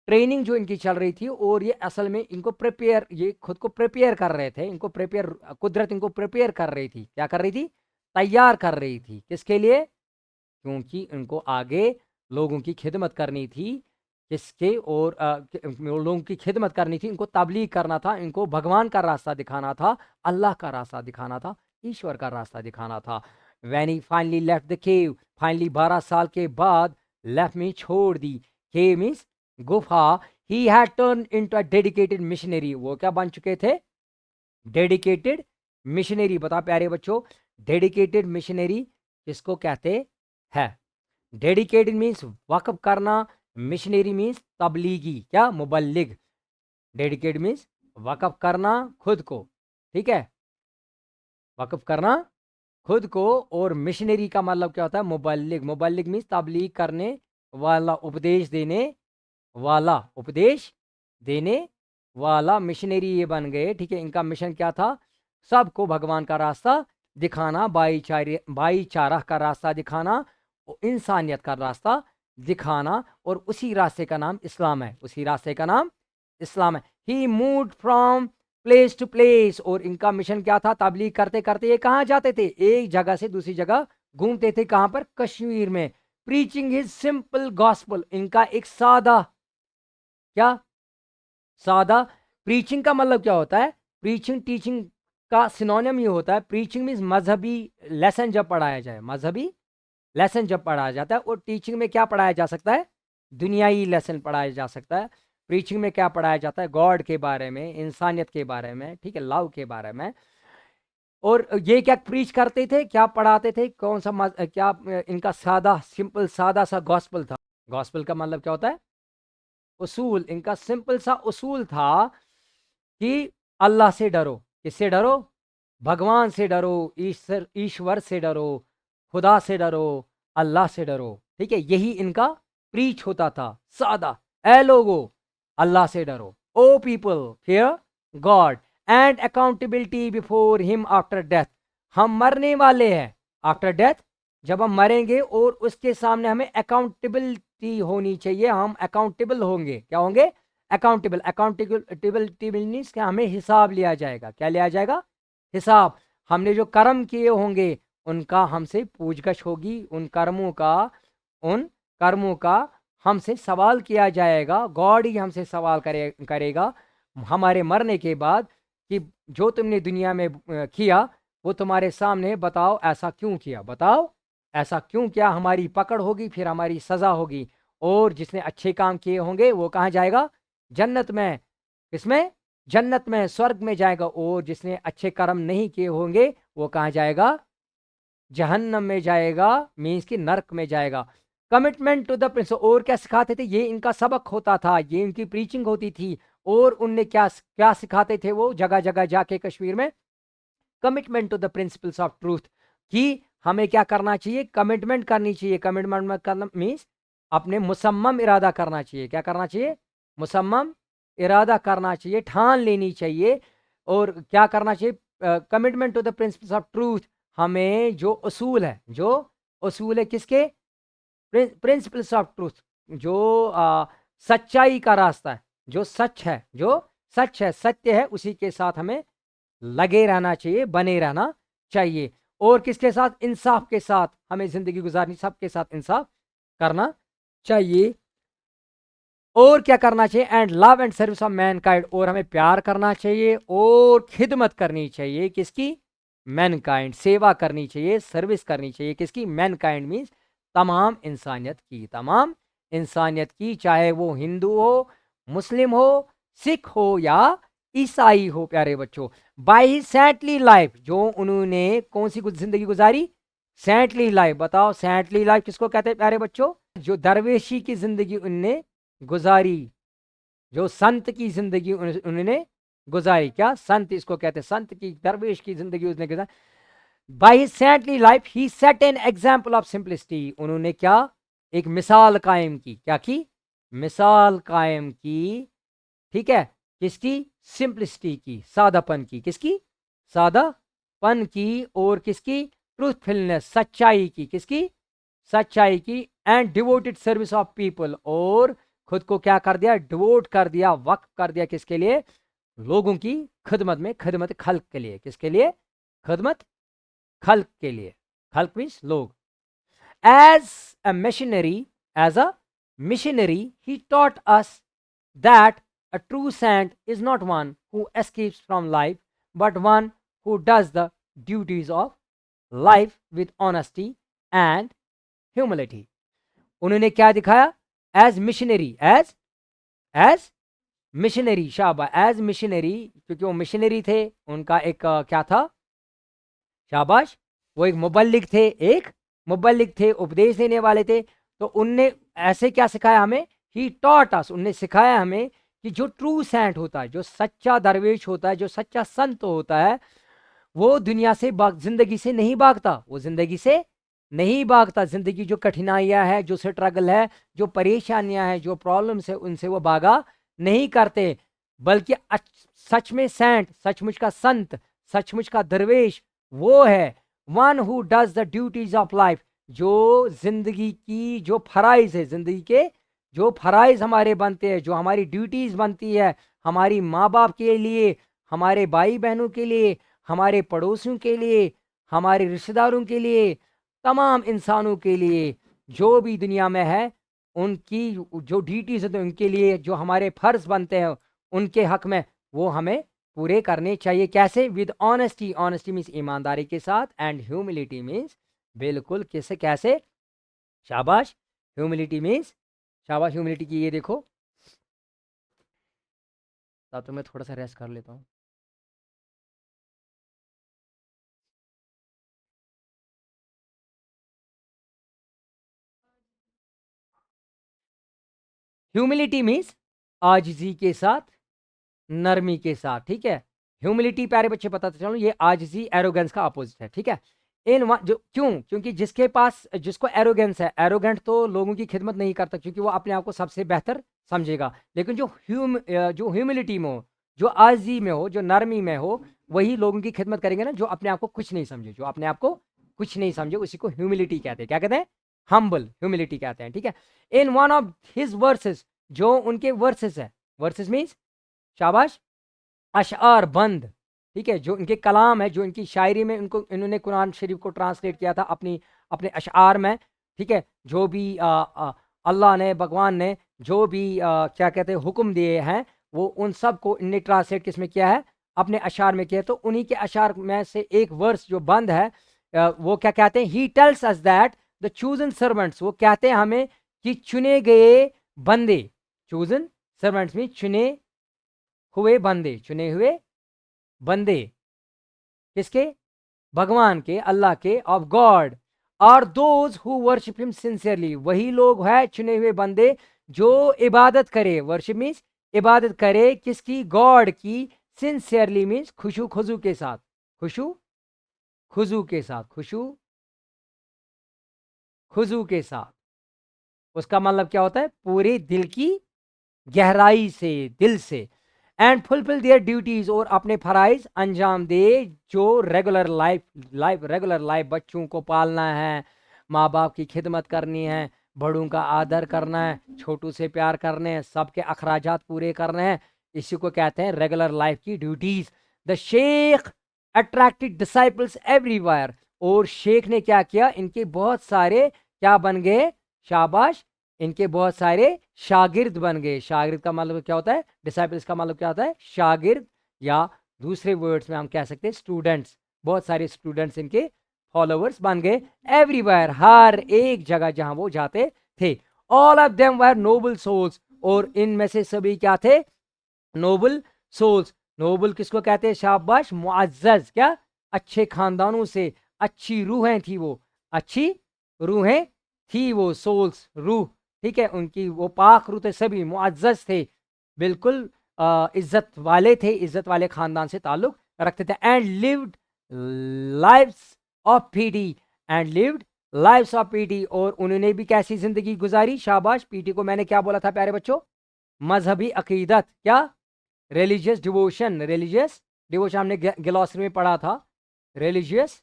ट्रेनिंग जो इनकी चल रही थी, और ये असल में इनको प्रिपेयर, ये खुद को प्रिपेयर कर रहे थे, इनको प्रिपेयर, कुदरत इनको प्रिपेयर कर रही थी। क्या कर रही थी, तैयार कर रही थी, किसके लिए, क्योंकि इनको आगे लोगों की खिदमत करनी थी, किसके, और लोगों की खिदमत करनी थी, इनको तबलीग करना था, इनको भगवान का रास्ता दिखाना था, अल्लाह का रास्ता दिखाना था, ईश्वर का रास्ता दिखाना था। When he finally left the cave, finally 12 साल के बाद लेफ्ट में छोड़ दी, केव मीन्स गुफा, he had turn into a dedicated missionary. वो क्या बन चुके थे, डेडिकेटेड मिशनरी। बता प्यारे बच्चों, डेडिकेटेड मिशनरी किसको कहते हैं, डेडिकेटेड मीन्स वक्फ करना, मिशनरी मीन्स तबलीगी, क्या, मुबल्लिग। डेडिकेटेड मीन्स वक्फ करना खुद को, ठीक है, वक्फ करना खुद को, और मिशनरी का मतलब क्या होता है, मुबल्लिग। मुबल्लिग मीन्स तबलीग करने वाला, उपदेश देने वाला, उपदेश देने वाला, मिशनरी ये बन गए, ठीक है। इनका मिशन क्या था, सबको भगवान का रास्ता दिखाना, भाईचारा का रास्ता दिखाना, इंसानियत का रास्ता दिखाना, और उसी रास्ते का नाम इस्लाम है, उसी रास्ते का नाम इस्लाम है। He moved from place to place, और इनका मिशन क्या था, तबलीग करते करते ये कहाँ जाते थे, एक जगह से दूसरी जगह घूमते थे। कहाँ पर, कश्मीर में। प्रीचिंग हिज सिंपल गॉस्पल, इनका एक सादा, क्या, सादा। प्रीचिंग का मतलब क्या होता है, प्रीचिंग टीचिंग का सिनोनिम ये होता है। प्रीचिंग मीन्स मजहबी लेसन जब पढ़ाया जाए, मजहबी लेसन जब पढ़ाया जाता है। और टीचिंग में क्या पढ़ाया जा सकता है, दुनियाई लेसन पढ़ाया जा सकता है। प्रीचिंग में क्या पढ़ाया जाता है, गॉड के बारे में, इंसानियत के बारे में, ठीक है, लव के बारे में। और ये क्या प्रीच करते थे, क्या पढ़ाते थे, कौन सा क्या इनका सादा, सिंपल सादा सा गॉस्पल था। गॉस्पल का मतलब क्या होता है, उसूल। इनका सिंपल सा उसूल था कि अल्लाह से डरो, किससे डरो, भगवान से डरो, ईश्वर से डरो, खुदा से डरो, अल्लाह से डरो, ठीक है। यही इनका प्रीच होता था, सादा। ए लोगो, अल्लाह से डरो, O people fear God and accountability before him after death. हम मरने वाले हैं, आफ्टर डेथ, जब हम मरेंगे, और उसके सामने हमें अकाउंटेबिलिटी होनी चाहिए, हम अकाउंटेबल होंगे। क्या होंगे, अकाउंटेबल। अकाउंटेबिलिटी मीन्स क्या, हमें हिसाब लिया जाएगा। क्या लिया जाएगा, हिसाब। हमने जो कर्म किए होंगे उनका हमसे पूछगछ होगी, उन कर्मों का हमसे सवाल किया जाएगा। गॉड ही हमसे सवाल करेगा हमारे मरने के बाद कि जो तुमने दुनिया में किया वो तुम्हारे सामने, बताओ ऐसा क्यों किया, बताओ ऐसा क्यों किया। हमारी पकड़ होगी, फिर हमारी सज़ा होगी। और जिसने अच्छे काम किए होंगे वो कहाँ जाएगा, जन्नत में। किसमें, जन्नत में, स्वर्ग में जाएगा। और जिसने अच्छे कर्म नहीं किए होंगे वो कहाँ जाएगा, जहन्नम में जाएगा, मीन्स कि नरक में जाएगा। कमिटमेंट टू द प्रिंसिपल, और क्या सिखाते थे, ये इनका सबक होता था, ये इनकी प्रीचिंग होती थी। और उनने क्या क्या सिखाते थे वो, जगह जगह जाके कश्मीर में, commitment to the principles of truth, कि हमें क्या करना चाहिए, कमिटमेंट करनी चाहिए। कमिटमेंट करना मीन्स अपने मुसम्मम इरादा करना चाहिए। क्या करना चाहिए, मुसम्मम इरादा करना चाहिए, ठान लेनी चाहिए। और क्या करना चाहिए, commitment to the principles of truth, हमें जो उसूल है, जो उसूल है किसके, प्रिंसिपल्स ऑफ ट्रूथ, जो सच्चाई का रास्ता है, जो सच है, जो सच है, सत्य है, उसी के साथ हमें लगे रहना चाहिए, बने रहना चाहिए। और किसके साथ? इंसाफ के साथ हमें जिंदगी गुजारनी, सबके साथ इंसाफ करना चाहिए। और क्या करना चाहिए? And love and service of Mankind, और हमें प्यार करना चाहिए और खिदमत करनी चाहिए। किसकी? मैनकाइंड। सेवा करनी चाहिए, सर्विस करनी चाहिए। किसकी? मैनकाइंड मीन्स तमाम इंसानियत की, तमाम इंसानियत की, चाहे वो हिंदू हो, मुस्लिम हो, सिख हो या ईसाई हो। प्यारे बच्चों, बाय ही सेंटली लाइफ, जो उन्होंने कौन सी जिंदगी गुजारी? Saintly life. बताओ सेंटली लाइफ किसको कहते हैं प्यारे बच्चों? जो दरवेशी की जिंदगी उनने गुजारी, जो संत की जिंदगी उन्होंने गुजारी। क्या? संत इसको कहते हैं, संत की, दरवेश की जिंदगी उसने गुजारी। By his saintly life he set an example of simplicity, उन्होंने क्या? एक मिसाल कायम की। क्या की? मिसाल कायम की। ठीक है, किसकी? सिंपलिसिटी की, सादापन की। किसकी? सादापन की। और किसकी? ट्रूथफुलनेस, सच्चाई की। किसकी? सच्चाई की। And devoted service of people, और खुद को क्या कर दिया? डिवोट कर दिया, वक्फ कर दिया। किसके लिए? लोगों की खिदमत में, खिदमत खल्क के लिए। किसके लिए? खिदमत खल्क के लिए। खल्क मीन्स लोग। As a missionary, as a missionary he taught us that a true saint is not one who escapes from life, but one who does the duties of life with honesty and humility. उन्होंने क्या दिखाया? एज मिशनरी, एज मिशनरी, शाबाश, एज मिशनरी, क्योंकि वो मिशनरी थे। उनका एक क्या था? शाबाश, वो एक मुबल्लिग थे, एक मुबल्लिग थे, उपदेश देने वाले थे। तो उनने ऐसे क्या सिखाया हमें? ही टॉट अस, उनने सिखाया हमें कि जो ट्रू सेंट होता है, जो सच्चा दरवेश होता है, जो सच्चा संत होता है, वो दुनिया से जिंदगी से नहीं भागता, वो जिंदगी से नहीं भागता। जिंदगी जो कठिनाइयां है, जो स्ट्रगल है, जो परेशानियां हैं, जो प्रॉब्लम्स है, उनसे वो भागा नहीं करते, बल्कि सच में सेंट, सचमुच का संत, सचमुच का दरवेश वो है one who does the duties of life, जो जिंदगी की जो फराइज है, जिंदगी के जो फराइज हमारे बनते हैं, जो हमारी ड्यूटीज बनती है, हमारी माँ बाप के लिए, हमारे भाई बहनों के लिए, हमारे पड़ोसियों के लिए, हमारे रिश्तेदारों के लिए, तमाम इंसानों के लिए, जो भी दुनिया में है, उनकी जो ड्यूटीज होते हैं, उनके लिए जो हमारे फर्ज बनते हैं, उनके हक में वो हमें पूरे करने चाहिए। कैसे? विद ऑनेस्टी, ऑनेस्टी मीन्स ईमानदारी के साथ, एंड ह्यूमिलिटी मीन्स बिल्कुल कैसे? कैसे? शाबाश, ह्यूमिलिटी मीन्स शाबाश, ह्यूमिलिटी की ये देखो। तो मैं थोड़ा सा रेस्ट कर लेता हूँ। ह्यूमिलिटी मीन्स आजिजी के साथ, नरमी के साथ। ठीक है, ह्यूमिलिटी प्यारे बच्चे पता चलो, ये आजिजी एरोगेंस का अपोजिट है। ठीक है, जो क्यों? क्योंकि जिसके पास, जिसको एरोगेंस है, एरोगेंट तो लोगों की खिदमत नहीं करता, क्योंकि वो अपने आप को सबसे बेहतर समझेगा। लेकिन जो ह्यूमिलिटी में हो, जो आजिजी में हो, जो नरमी में हो, वही लोगों की खिदमत करेंगे ना, जो अपने आप को कुछ नहीं समझे, जो अपने आप को कुछ नहीं समझे, उसी को ह्यूमिलिटी कहते हैं। क्या कहते हैं? हम्बल ह्यूमिलिटी कहते हैं। ठीक है, in one of his versus, जो उनके वर्सेस है, वर्सेस मीन्स शाबाश, अशआर बंद। ठीक है, जो इनके कलाम है, जो इनकी शायरी में, इनको इन्होंने कुरान शरीफ को ट्रांसलेट किया था अपनी अपने अशआर में। ठीक है, जो भी अल्लाह ने, भगवान ने जो भी क्या कहते हैं हुक्म दिए हैं, वो उन सब को इनने ट्रांसलेट किस में किया है? अपने अशार में किया। तो उन्हीं के अशार में से एक वर्स जो बंद है, वो क्या कहते हैं? He tells us that the chosen servants, वो कहते हैं हमें कि चुने गए बंदे, चूजन सर्वेंट्स में चुने हुए बंदे, चुने हुए बंदे किसके? भगवान के, अल्लाह के, of God are those who worship him sincerely, वही लोग हैं चुने हुए बंदे जो इबादत करे। वर्शिप मीन्स इबादत करे, किसकी? गॉड की। सिंसियरली मीन्स खुशू खुजू के साथ, खुशू खुजू के साथ, खुशू खुजू के साथ। उसका मतलब क्या होता है? पूरे दिल की गहराई से, दिल से। एंड फुलफिल देयर ड्यूटीज, और अपने फराइज अंजाम दे, जो रेगुलर लाइफ बच्चों को पालना है, माँ बाप की खिदमत करनी है, बड़ों का आदर करना है, छोटू से प्यार करने हैं, सबके अखराजात पूरे करने हैं। इसी को कहते हैं रेगुलर लाइफ की duties. The Sheikh attracted disciples everywhere, और शेख ने क्या किया, इनके बहुत सारे क्या बन गए, शाबाश, इनके बहुत सारे शागिर्द बन गए। शागिर्द का मतलब क्या होता है, डिसाइपल्स का मतलब क्या होता है, शागिर्द, या दूसरे वर्ड्स में हम कह सकते हैं स्टूडेंट्स। बहुत सारे स्टूडेंट्स इनके फॉलोअर्स बन गए एवरीवेयर, हर एक जगह जहां वो जाते थे। All of them were noble souls, और इनमें से सभी क्या थे, नोबल सोल्स। नोबल किसको कहते हैं, शाबाश, मुअज्जज, क्या, अच्छे खानदानों से, अच्छी रूहें थी वो, अच्छी रूहें थी वो, सोल्स, रूह, ठीक है, उनकी वो पाक रूह थे, सभी मुअज्जज थे, बिल्कुल इज्जत वाले थे, इज्जत वाले खानदान से ताल्लुक रखते थे। And lived lives of PT, and lived lives of PT, और उन्होंने भी कैसी जिंदगी गुजारी, शाबाश। पीटी को मैंने क्या बोला था प्यारे बच्चों, मजहबी अकीदत, क्या, रिलीजियस डिवोशन, रिलीजियस डिवोशन हमने ग्लॉसरी में पढ़ा था, रिलीजियस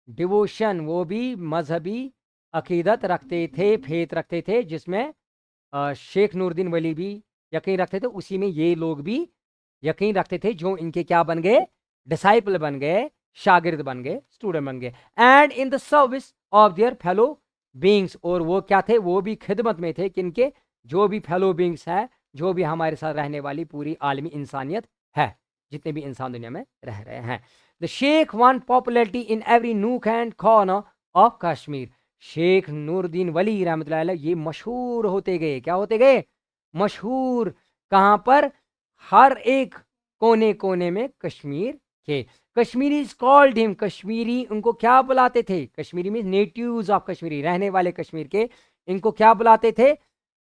डिवोशन, वो भी मजहबी अकीदत रखते थे, फेथ रखते थे, जिसमें शेख नूरुद्दीन वली भी यकीन रखते थे, उसी में ये लोग भी यकीन रखते थे, जो इनके क्या बन गए, डिसाइपल बन गए, शागिर्द बन गए, स्टूडेंट बन गए। And in the service of their fellow beings, और वो क्या थे, वो भी खिदमत में थे, किनके, जो भी फेलो बींग्स है, जो भी हमारे साथ रहने वाली पूरी आलमी इंसानियत है, जितने भी इंसान दुनिया में रह रहे हैं। The Sheikh won popularity in every nook and corner of Kashmir, Sheikh Nooruddin Wali रहमतुल्लाह अलैह ये मशहूर होते गए, क्या होते गए, मशहूर, कहां पर, हर एक कोने कोने में कश्मीर के। Kashmiri is called him, Kashmiri उनको क्या बुलाते थे, कश्मीरी में नेटिव्स ऑफ कश्मीरी, रहने वाले कश्मीर के, इनको क्या बुलाते थे,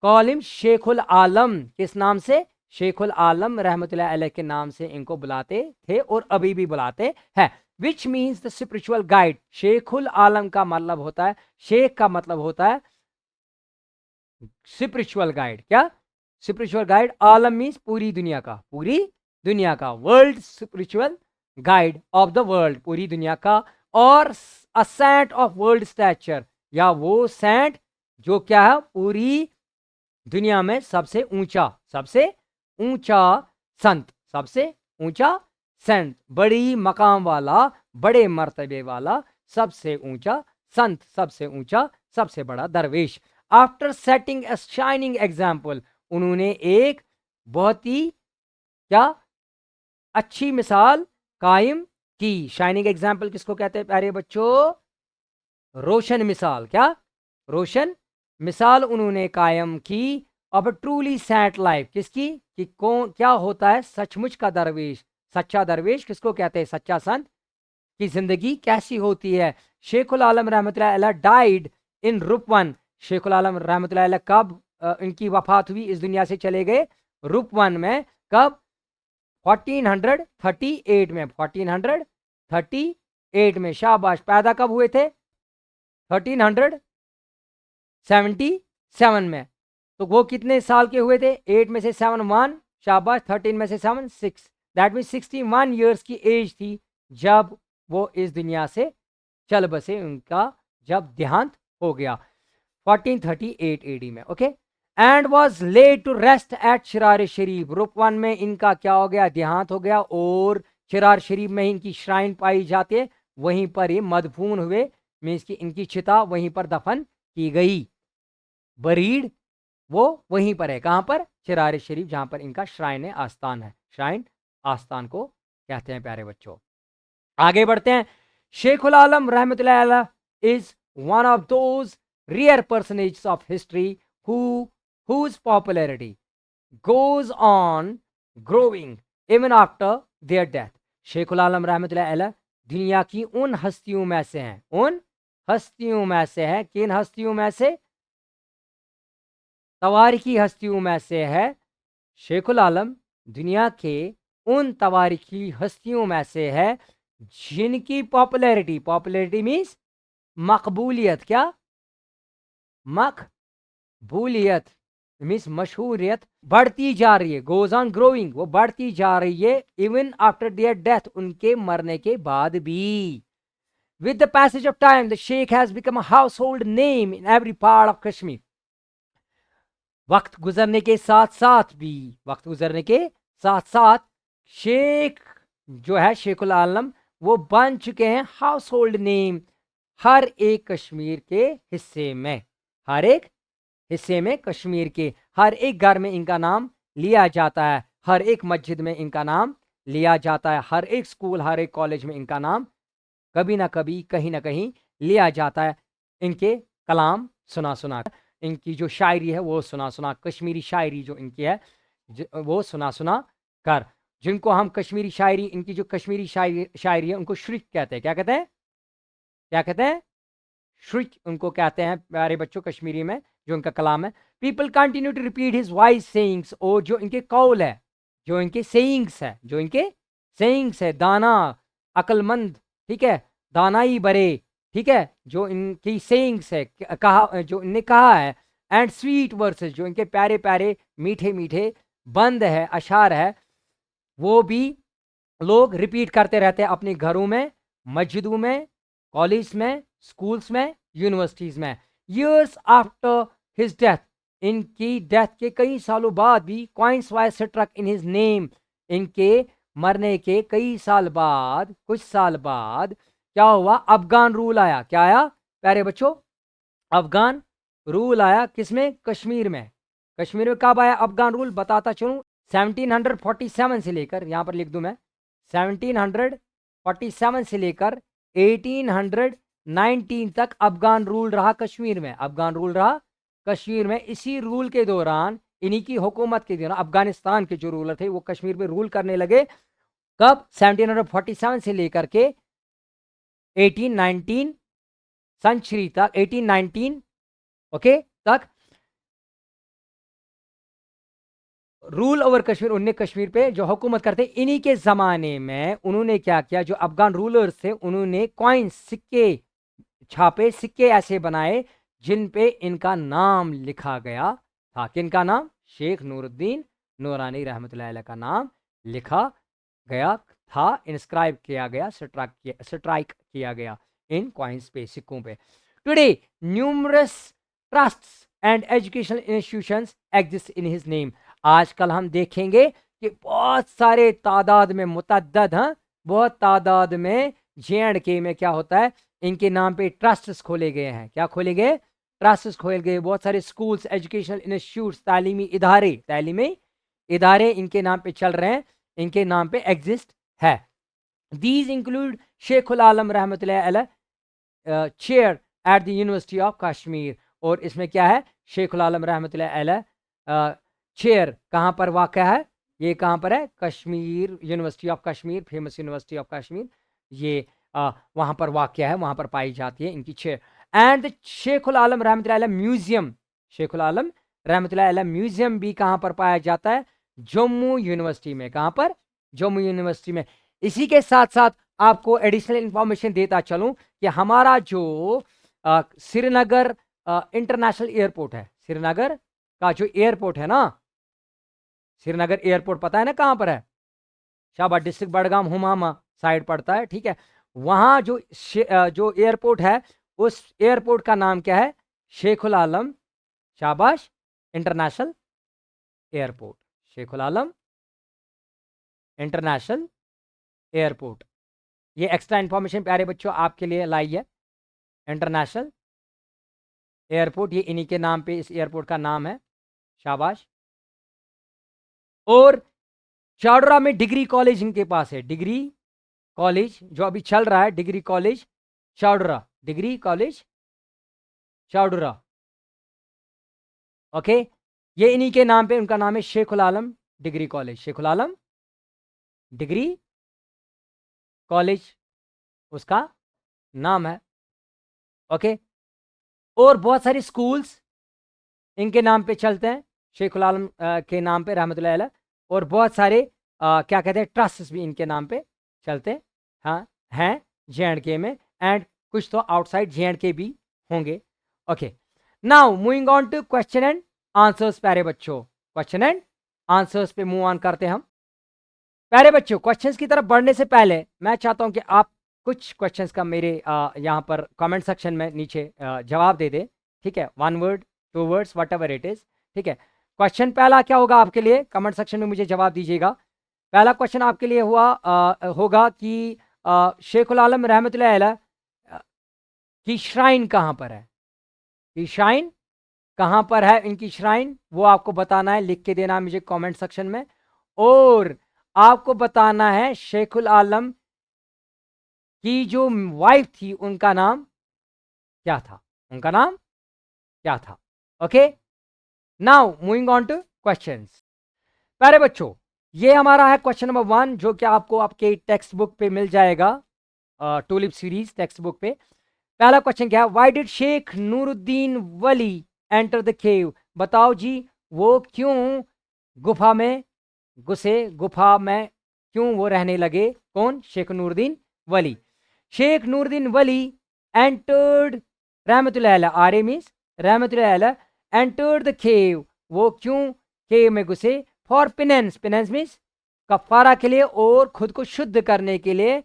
कॉल हिम शेखुल आलम, किस नाम से, शेखुल आलम रहमतुल्लाह अलैह के नाम से इनको बुलाते थे, और अभी भी बुलाते हैं। Which means the spiritual guide, Sheikhul Alam का मतलब होता है, शेख का मतलब होता है स्पिरिचुअल गाइड, क्या, स्पिरिचुअल गाइड, आलम मीन्स पूरी दुनिया का, पूरी दुनिया का, world spiritual guide of the world, पूरी दुनिया का, और a saint of world stature, या वो सेंट जो क्या है, पूरी दुनिया में सबसे ऊंचा, सबसे ऊंचा संत, सबसे ऊंचा संत, बड़ी मकाम वाला, बड़े मर्तबे वाला, सबसे ऊंचा संत, सबसे ऊंचा, सबसे बड़ा दरवेश। After setting a shining example, उन्होंने एक बहुत ही क्या अच्छी मिसाल कायम की। शाइनिंग एग्जाम्पल किसको कहते हैं प्यारे बच्चों, रोशन मिसाल, क्या, रोशन मिसाल उन्होंने कायम की। अब ट्रूली सैंट लाइफ, किसकी, कि कौन क्या होता है सचमुच का दरवेश, सच्चा दरवेश किसको कहते हैं, सच्चा संत की जिंदगी कैसी होती है। शेखुल आलम रहमतुल्लाह अलैह डाइड इन रुपवन, शेखुल आलम रहमतुल्लाह अलैह कब इनकी वफात हुई, इस दुनिया से चले गए रुपवन में, कब, 1438 में, 1438 में, शाबाश। पैदा कब हुए थे, 1377 में, तो वो कितने साल के हुए थे, 8 में से 7 1, शाबाश, 13 में से 7 6, दैट मीन 61 ईयर्स की एज थी जब वो इस दुनिया से चल बसे, उनका जब देहांत हो गया 1438 एडी में, okay. And was laid to rest at Charar Sharief, रुकवन में इनका क्या हो गया, देहांत हो गया, और शिरार शरीफ में इनकी श्राइन पाई जाती है, वहीं पर ये मदफून हुए, मीन्स की इनकी चिता वहीं पर दफन की गई, बरीड वो वहीं पर है, कहां पर, शिरार शरीफ, जहां पर इनका श्राइन आस्थान है, श्राइन आस्थान को कहते हैं प्यारे बच्चों। आगे बढ़ते हैं। शेखुल आलम रहमतुल्लाह अलैह is one of those rare personages of history whose popularity goes on growing even after their death। Sheikhul Alam रहमतुल्लाह अलैह दुनिया की उन हस्तियों में से हैं, उन हस्तियों में से है, किन हस्तियों में से, तवारीखी हस्तियों में से है। शेखुल आलम दुनिया के उन तवारीखी हस्तियों में से है जिनकी पॉपुलैरिटी, पॉपुलैरिटी मीन्स मकबूलियत, क्या, मकबूलियत मीन्स मशहूरियत, बढ़ती जा रही है, गोज ऑन ग्रोइंग, वो बढ़ती जा रही है, इवन आफ्टर देयर डेथ, उनके मरने के बाद भी। With the passage of time the Sheikh has become a household name in every part of Kashmir. वक्त गुजरने के साथ साथ भी, वक्त गुजरने के साथ साथ शेख जो है शेखुल आलम, वो बन चुके हैं हाउस होल्ड नेम हर एक कश्मीर के हिस्से में। हर एक हिस्से में कश्मीर के हर एक घर में इनका नाम लिया जाता है, हर एक मस्जिद में इनका नाम लिया जाता है, हर एक स्कूल हर एक कॉलेज में इनका नाम कभी ना कभी कहीं ना कहीं लिया जाता है। इनके कलाम सुना सुना, इनकी जो शायरी है वो सुना सुना, कश्मीरी शायरी जो इनकी है वो सुना सुना कर, जिनको हम कश्मीरी शायरी, इनकी जो कश्मीरी शायरी है उनको श्रिक कहते हैं। क्या कहते हैं? क्या कहते हैं? श्रिक उनको कहते हैं प्यारे बच्चों कश्मीरी में, जो इनका कलाम है। People continue to repeat his wise sayings, और जो इनके कौल है, जो इनके सेइंग्स है, जो इनके सेइंग्स है, दाना अक्लमंद, ठीक है, दानाई बरे, ठीक है, जो इनकी सेइंग्स है, कहा, जो इनने कहा है, एंड स्वीट वर्सेस, जो इनके प्यारे प्यारे मीठे मीठे बंद है, अशार है, वो भी लोग रिपीट करते रहते हैं अपने घरों में, मस्जिदों में, कॉलेज में, स्कूल्स में, यूनिवर्सिटीज़ में। ईयर्स आफ्टर हिज डेथ, इनकी डेथ के कई सालों बाद भी coins was struck in his name, इनके मरने के कई साल बाद, कुछ साल बाद क्या हुआ? अफगान रूल आया। क्या आया प्यारे बच्चों? अफगान रूल आया। किसमें? कश्मीर में। कश्मीर में कब आया अफगान रूल? बताता चलूं, 1747 से लेकर, यहां पर लिख दूं मैं, 1747 से लेकर 1819 तक अफगान रूल रहा कश्मीर में। अफगान रूल रहा कश्मीर में। इसी रूल के दौरान, इन्हीं की हुकूमत के दौरान, अफगानिस्तान के जो रूलर थे वो कश्मीर में रूल करने लगे। कब? 1747 से लेकर के 1819 सेंचुरी तक, 1819 ओके तक रूल ओवर कश्मीर, उनने कश्मीर पे जो हुकूमत करते। इन्हीं के ज़माने में उन्होंने क्या किया, जो अफगान रूलर्स थे उन्होंने कॉइन्स, सिक्के छापे, सिक्के ऐसे बनाए जिन पे इनका नाम लिखा गया था। किनका नाम? शेख नूरुद्दीन नूरानी रहमतुल्लाह अलैह का नाम लिखा गया था, इंस्क्राइब किया गया, स्ट्राइक किया गया इन कॉइन्स पे, सिक्कों पे। Today numerous trusts and educational institutions exist in his name. आजकल हम देखेंगे कि बहुत सारे तादाद में, मुतअद्दद, हाँ, बहुत तादाद में जे.एंड.के में क्या होता है, इनके नाम पे ट्रस्ट्स खोले गए हैं। क्या खोले गए? ट्रस्ट्स खोले गए। बहुत सारे स्कूल्स, एजुकेशनल इंस्टीट्यूट्स, तालीमी इदारे इनके नाम पे चल रहे हैं, इनके नाम पे एग्जिस्ट है। दीज इंक्लूड शेखुल आलम रहमतुल्लाह अलैह chair at the university of Kashmir. और इसमें क्या है? शेखुल आलम रहमतुल्लाह अलैह चेयर कहाँ पर वाक़या है? ये कहाँ पर है? Kashmir, university of Kashmir, famous university of Kashmir, ये वहाँ पर वाक़या है, वहाँ पर पाई जाती है इनकी चेयर। एंड शेखुल आलम रहमतुल्लाह अलैह म्यूजियम, शेखुल आलम रहमतुल्लाह अलैह म्यूजियम भी कहाँ पर पाया जाता है? जम्मू यूनिवर्सिटी में। कहाँ पर? जम्मू यूनिवर्सिटी में। इसी के साथ साथ आपको एडिशनल इंफॉर्मेशन देता चलूँ कि हमारा जो श्रीनगर इंटरनेशनल एयरपोर्ट है, श्रीनगर का जो एयरपोर्ट है ना, श्रीनगर एयरपोर्ट पता है ना कहाँ पर है? शाबाश, डिस्ट्रिक्ट बड़गाम हुमामा साइड पड़ता है, ठीक है। वहाँ जो जो एयरपोर्ट है, उस एयरपोर्ट का नाम क्या है? शेखुल आलम, शाबाश, इंटरनेशनल एयरपोर्ट, शेखुल आलम इंटरनेशनल एयरपोर्ट। ये एक्स्ट्रा इंफॉर्मेशन प्यारे बच्चों आपके लिए लाई है। इंटरनेशनल एयरपोर्ट, ये इन्हीं के नाम पे इस एयरपोर्ट का नाम है, शाबाश। और चाडरा में डिग्री कॉलेज इनके पास है, डिग्री कॉलेज जो अभी चल रहा है, degree college Chadoora, degree college Chadoora, okay. ये इन्हीं के नाम पे, उनका नाम है Sheikhul Alam degree college, Sheikhul Alam degree college उसका नाम है, ओके। और बहुत सारे स्कूल्स इनके नाम पे चलते हैं, शेखुल आलम के नाम पे रहमतुल्लाह अलैह। और बहुत सारे क्या कहते हैं, ट्रस्ट्स भी इनके नाम पे चलते हाँ हैं जे.एंड.के में, एंड कुछ तो आउटसाइड जे.एंड.के भी होंगे, okay. Now moving on to question and answers प्यारे बच्चों, क्वेश्चन एंड आंसर्स पे मूव ऑन करते हैं हम। प्यारे बच्चों, क्वेश्चंस की तरफ बढ़ने से पहले मैं चाहता हूं कि आप कुछ क्वेश्चंस का मेरे यहाँ पर कमेंट सेक्शन में नीचे जवाब दे दे, ठीक है। 1 word, 2 words, what ever it is, ठीक है। क्वेश्चन पहला क्या होगा आपके लिए? कमेंट सेक्शन में मुझे जवाब दीजिएगा। पहला क्वेश्चन आपके लिए होगा कि शेखुल आलम रहमतुल्लाह अलैह की श्राइन कहाँ पर है, की श्राइन कहाँ पर है, इनकी श्राइन वो आपको बताना है, लिख के देना मुझे कमेंट सेक्शन में। और आपको बताना है शेखुल आलम की जो वाइफ थी उनका नाम क्या था, उनका नाम क्या था। Okay, now moving on two questions. प्यारे बच्चों, ये हमारा है क्वेश्चन नंबर 1 जो कि आपको आपके टेक्स्ट बुक पे मिल जाएगा, टूलिप सीरीज टेक्स्ट बुक पे। पहला क्वेश्चन क्या है, why did Sheikh Nooruddin Wali enter the cave. बताओ जी, वो क्यों गुफा में घुसे, गुफा में क्यों वो रहने लगे, कौन, शेख नूरुद्दीन वली। शेख नूरुद्दीन वली एंटर्ड रहमतुल्लाह अलैह, आरे मीन्स रहमतुल्लाह अलैह, एंटर्ड द केव, वो क्यों केव में घुसे, फॉर पिनेंस, पिनेंस मीन्स कफारा के लिए और खुद को शुद्ध करने के लिए,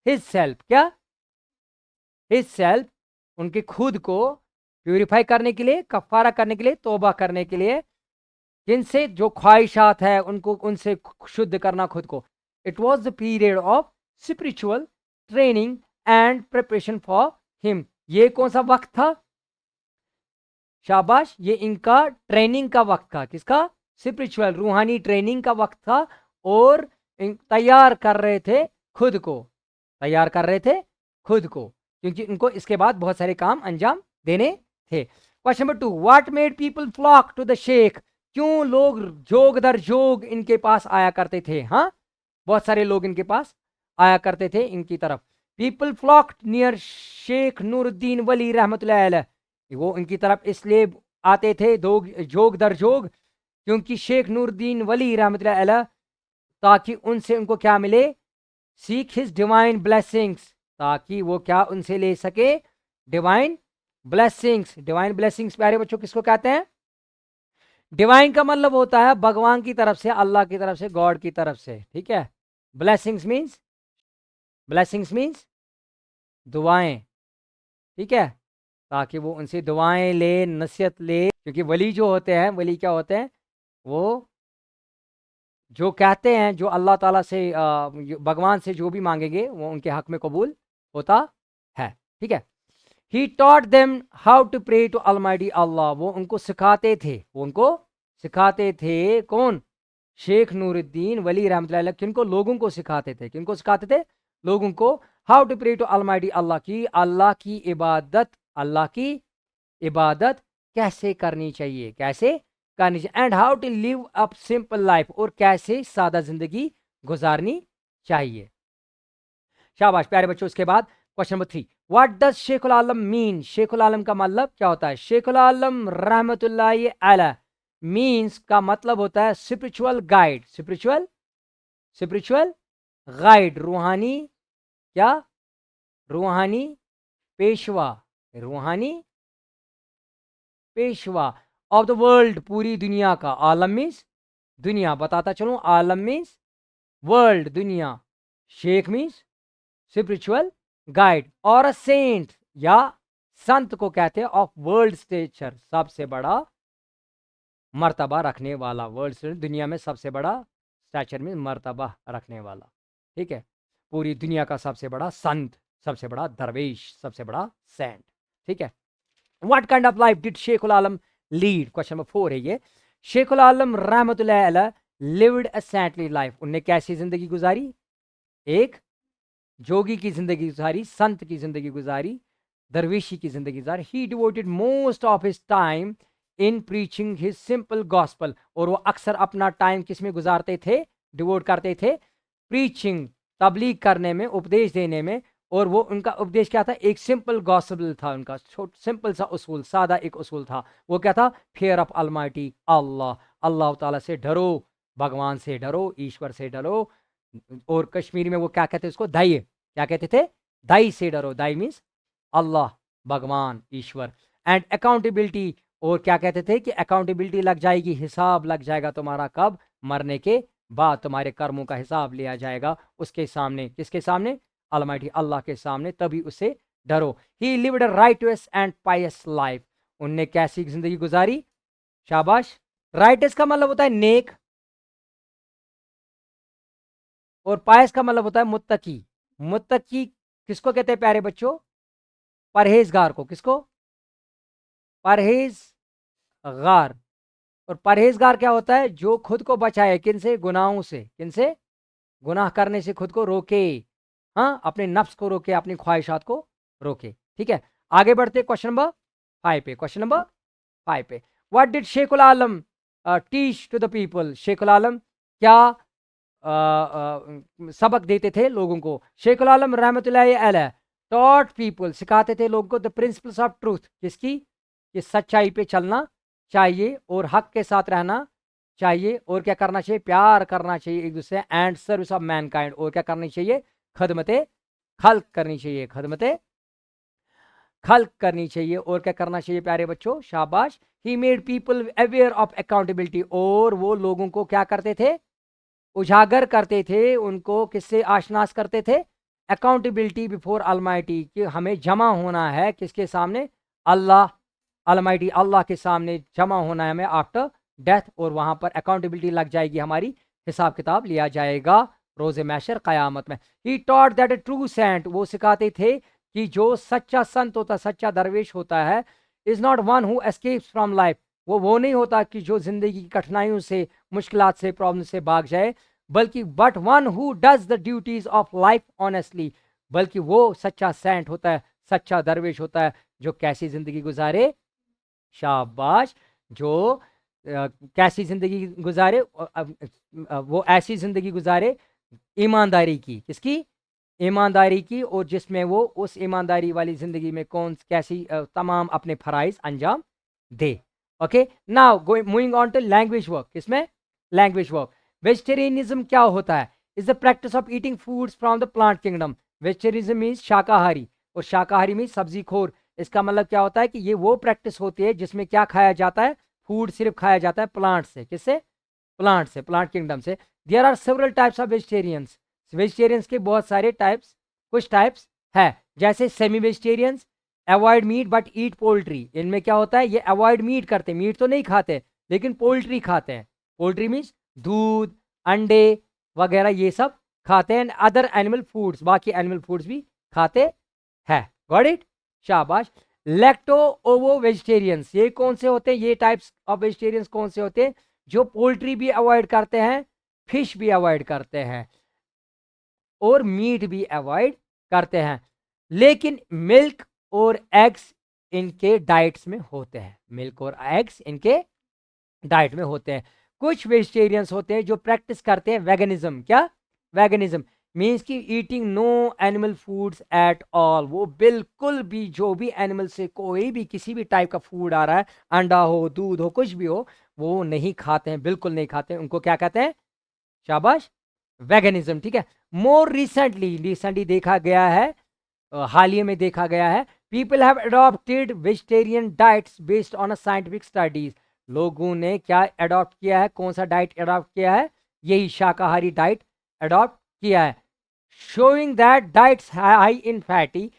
हिज सेल्फ, क्या, हिज सेल्फ, उनके खुद को प्यूरिफाई करने के लिए, कफारा करने के लिए, तौबा करने के लिए, जिनसे जो ख्वाहिशात है उनको, उनसे शुद्ध करना खुद को। It was the period of spiritual training and preparation for him. ये कौन सा वक्त था, शाबाश, ये इनका ट्रेनिंग का वक्त था, किसका, स्पिरिचुअल, रूहानी ट्रेनिंग का वक्त था। और तैयार कर रहे थे खुद को, तैयार कर रहे थे खुद को, क्योंकि उनको इसके बाद बहुत सारे काम अंजाम देने थे। Question number 2, what made people flock to the Sheikh. क्यों लोग जोग दर जोग इनके पास आया करते थे, हाँ, बहुत सारे लोग इनके पास आया करते थे इनकी तरफ। People flock near Sheikh Nooruddin Wali रहमतुल्लाह अलैह, वो इनकी तरफ इसलिए आते थे जोग दर जोग, क्योंकि शेख नूरुद्दीन वली रहमतुल्लाह अलैह, ताकि उनसे उनको क्या मिले, सीख हिज डिवाइन ब्लेसिंग्स, ताकि वो क्या उनसे ले सके, डिवाइन ब्लेसिंग्स। डिवाइन ब्लेसिंग्स प्यारे बच्चों किसको कहते हैं, डिवाइन का मतलब होता है भगवान की तरफ से, अल्लाह की तरफ से, गॉड की तरफ से, ठीक है। ब्लेसिंग्स मीन्स, ब्लेसिंग्स मीन्स दुआएं, ठीक है, ताकि वो उनसे दुआएं ले, नसीहत ले, क्योंकि वली जो होते हैं, वली क्या होते हैं, वो जो कहते हैं, जो अल्लाह ताला से भगवान से जो भी मांगेंगे वो उनके हक में कबूल होता है, ठीक है। He taught them how to pray to almighty Allah, वो उनको सिखाते थे, वो उनको सिखाते थे, कौन, शेख नूरुद्दीन वली रहमतुल्लाह अलैह, किनको, लोगों को सिखाते थे, किनको सिखाते थे, लोगों को, how to pray to almighty Allah की, अल्लाह की इबादत, अल्लाह की इबादत कैसे करनी चाहिए, कैसे करनी चाहिए, and how to live up simple life, और कैसे सादा जिंदगी गुजारनी चाहिए। शाबाश प्यारे बच्चों। उसके बाद question number 3, what does Sheikhul Alam mean. Sheikhul Alam का मतलब क्या होता है, शेखुल आलम रहमतुल्लाह अलैह मीन्स का मतलब होता है spiritual guide, spiritual, spiritual guide, रूहानी, क्या, रूहानी पेशवा, रूहानी पेशवा ऑफ द वर्ल्ड, पूरी दुनिया का, आलम मीन्स दुनिया, बताता चलूं, आलम मीन्स वर्ल्ड, दुनिया, शेख मीन्स स्पिरिचुअल गाइड, और अ सेंट या संत को कहते हैं ऑफ वर्ल्ड स्टेचर, सबसे बड़ा मर्तबा रखने वाला, वर्ल्ड दुनिया में सबसे बड़ा स्टैचर में मर्तबा रखने वाला, ठीक है, पूरी दुनिया का सबसे बड़ा संत, सबसे बड़ा दरवेश, सबसे बड़ा सेंट, ठीक है। What kind of life did Sheikhul Alam lead, question number 4 है ये। शेखुल आलम रहमतुल्लाह अलैह लिव्ड अ सेंटली लाइफ, उनने कैसी जिंदगी गुजारी, एक जोगी की जिंदगी गुजारी, संत की जिंदगी गुजारी, दरवेशी की जिंदगी गुजारी। He devoted most of his time in preaching his simple gospel, और वो अक्सर अपना टाइम किस में गुजारते थे, डिवोट करते थे, प्रीचिंग, तबलीग करने में, उपदेश देने में। और वो उनका उपदेश क्या था, एक सिंपल गॉस्पल था उनका, सिंपल सा उसूल, सादा एक उसूल था, वो क्या था, फियर ऑफ अलमाइटी अल्लाह, अल्लाह ताला से डरो, भगवान से डरो, ईश्वर से डरो। और कश्मीरी में वो क्या कहते थे उसको, दाई, क्या कहते थे, दाई से डरो, दाई मीन्स अल्लाह, भगवान, ईश्वर। एंड अकाउंटेबिलिटी, और क्या कहते थे कि अकाउंटेबिलिटी लग जाएगी, हिसाब लग जाएगा तुम्हारा, कब, मरने के बाद तुम्हारे कर्मों का हिसाब लिया जाएगा उसके सामने, किसके सामने, अलमाइटी अल्लाह के सामने, तभी उसे डरो। ही lived a rights and Payas life, उनने कैसी जिंदगी गुजारी, शाबाश, राइटस का मतलब होता है नेक, और पायस का मतलब होता है मुत्तकी। मुत्तकी किसको कहते हैं प्यारे बच्चों? परहेजगार को। किसको? परहेजगार। और परहेजगार क्या होता है? जो खुद को बचाए किनसे? गुनाहों से। किनसे? गुनाह करने से खुद को रोके। हाँ, अपने नफ्स को रोके, अपनी ख्वाहिशात को रोके। ठीक है, आगे बढ़ते क्वेश्चन नंबर 5 पे। क्वेश्चन नंबर 5 पे, what did Sheikhul Alam teach to the people? Sheikhul Alam क्या सबक देते थे लोगों को? शेखुल आलम रहमतुल्लाहि अलैह टॉट पीपल, सिखाते थे लोगों को द प्रिंसिपल्स ऑफ ट्रूथ। किसकी? कि सच्चाई पे चलना चाहिए और हक के साथ रहना चाहिए, और क्या करना चाहिए? प्यार करना चाहिए एक दूसरे, एंड सर्विस ऑफ मैनकाइंड, और क्या करनी चाहिए? खदमते खल्क करनी चाहिए। खदमते खल्क करनी चाहिए, और क्या करना चाहिए प्यारे बच्चों? शाबाश। He made people aware of accountability, और वो लोगों को क्या करते थे? उजागर करते थे, उनको किससे आशनास करते थे? अकाउंटेबिलिटी बिफोर अलमाइटी, कि हमें जमा होना है किसके सामने? अल्लाह अलमाइटी, अल्लाह के सामने जमा होना है हमें आफ्टर डेथ, और वहां पर अकाउंटेबिलिटी लग जाएगी हमारी, हिसाब किताब लिया जाएगा रोजे मैशर कयामत में। He taught that a true saint, वो सिखाते थे कि जो सच्चा संत होता, सच्चा दरवेश होता है, is not one who escapes from life, वो नहीं होता कि जो जिंदगी की कठिनाइयों से, मुश्किलात से, प्रॉब्लम से भाग जाए, बल्कि but one who does the duties of life honestly, बल्कि वो सच्चा सेंट होता है, सच्चा दरवेश होता है, जो कैसी जिंदगी गुजारे? शाबाश। जो कैसी जिंदगी गुजारे? वो ऐसी जिंदगी गुजारे ईमानदारी की। किसकी? ईमानदारी की, और जिसमें वो उस ईमानदारी वाली जिंदगी में कौन कैसी तमाम अपने फराइज अंजाम दे। Okay, now going moving on to language work. किसमें? Language work. वेजिटेरियनिज्म क्या होता है? Is the practice of eating foods from the plant kingdom. Vegetarianism means शाकाहारी, और शाकाहारी मीन्स सब्जी खोर। इसका मतलब क्या होता है कि ये वो प्रैक्टिस होती है जिसमें क्या खाया जाता है? फूड सिर्फ खाया जाता है प्लांट से। किससे? प्लांट से, प्लांट किंगडम से। There are several types of vegetarians. Vegetarians के बहुत सारे टाइप्स, कुछ टाइप्स है, जैसे semi vegetarians avoid meat but eat poultry. इनमें क्या होता है? ये अवॉइड मीट करते, मीट तो नहीं खाते, लेकिन पोल्ट्री खाते हैं। पोल्ट्री मीन्स दूध, अंडे वगैरह ये सब खाते हैं। अदर एनिमल फूड्स, बाकी एनिमल फूड्स भी खाते हैं। Got it? शाबाश। लैक्टो ओवो वेजिटेरियंस, ये कौन से होते हैं? ये टाइप्स ऑफ वेजिटेरियंस कौन से होते हैं? जो पोल्ट्री भी अवॉइड करते हैं, फिश भी अवॉइड करते हैं, और मीट भी अवॉइड करते हैं, लेकिन मिल्क और एग्स इनके डाइट्स में होते हैं। मिल्क और एग्स इनके डाइट में होते हैं। कुछ वेजिटेरियंस होते हैं जो प्रैक्टिस करते हैं वेगनिज्म। क्या? वेगनिज्म मीन्स की eating no animal foods at all, वो बिल्कुल भी जो भी एनिमल से कोई भी किसी भी टाइप का फूड आ रहा है, अंडा हो, दूध हो, कुछ भी हो, वो नहीं खाते हैं, बिल्कुल नहीं खाते हैं। उनको क्या कहते हैं? शाबाश, वेगनिज्म। ठीक है। मोर रिसेंटली देखा गया है, हाल ही में देखा गया है, people have adopted vegetarian diets based on a scientific studies. लोगों ने क्या अडॉप्ट किया है? कौन सा डाइट अडॉप्ट किया है? यही शाकाहारी डाइट अडॉप्ट किया है। Showing that diets high in fatty,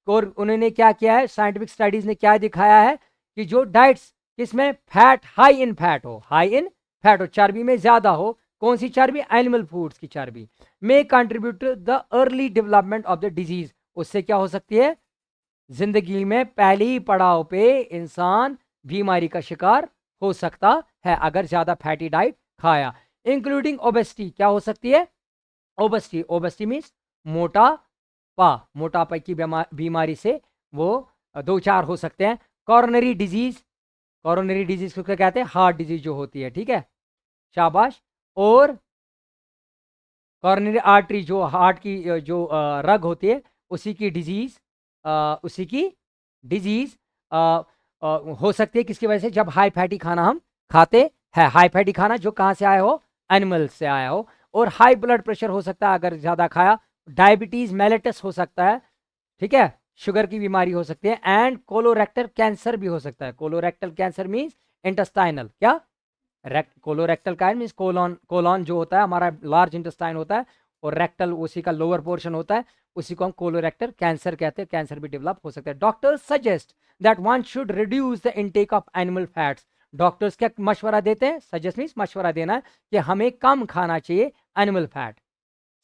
और उन्होंने क्या किया है? साइंटिफिक स्टडीज ने क्या दिखाया है? कि जो डाइट्स किसमें फैट, हाई इन फैट हो, हाई इन फैट हो, चर्बी में ज्यादा हो। कौन सी चर्बी? एनिमल फूड्स की चर्बी। May contribute to the early development of the disease, उससे क्या हो सकती है? जिंदगी में पहले ही पड़ाव पे इंसान बीमारी का शिकार हो सकता है अगर ज्यादा फैटी डाइट खाया। इंक्लूडिंग ओबेसिटी, क्या हो सकती है? ओबेसिटी, ओबेसिटी मीन्स मोटापा, मोटापा की बीमारी से वो दो चार हो सकते हैं। कॉरोनरी डिजीज, कॉरोनरी डिजीज को क्या कहते हैं? हार्ट डिजीज जो होती है। ठीक है, शाबाश। और कॉरोनरी आर्टरी, जो हार्ट की जो रग होती है, उसी की डिजीज, उसी की डिजीज हो सकती है किसकी वजह से? जब हाई फैटी खाना हम खाते हैं। हाई फैटी खाना जो कहाँ से आया हो? एनिमल से आया हो। और हाई ब्लड प्रेशर हो सकता है अगर ज़्यादा खाया। डायबिटीज़ मेलेटस हो सकता है। ठीक है, शुगर की बीमारी हो सकती है। एंड कोलोरेक्टल कैंसर भी हो सकता है। कोलोरेक्टल कैंसर मीन्स इंटेस्टाइनल, क्या? कोलोरेक्टल का मीन्स कोलॉन, कोलॉन जो होता है हमारा लार्ज इंटेस्टाइन होता है, और रेक्टल उसी का लोअर पोर्शन होता है, उसी को हम कोलोरेक्टल कैंसर कहते हैं। कैंसर भी डेवलप हो सकता है। Doctors suggest that one should reduce the intake of animal fats. Doctors क्या मशवरा देते हैं? सजेस्ट मीन्स मशवरा देना है कि हमें कम खाना चाहिए animal fat.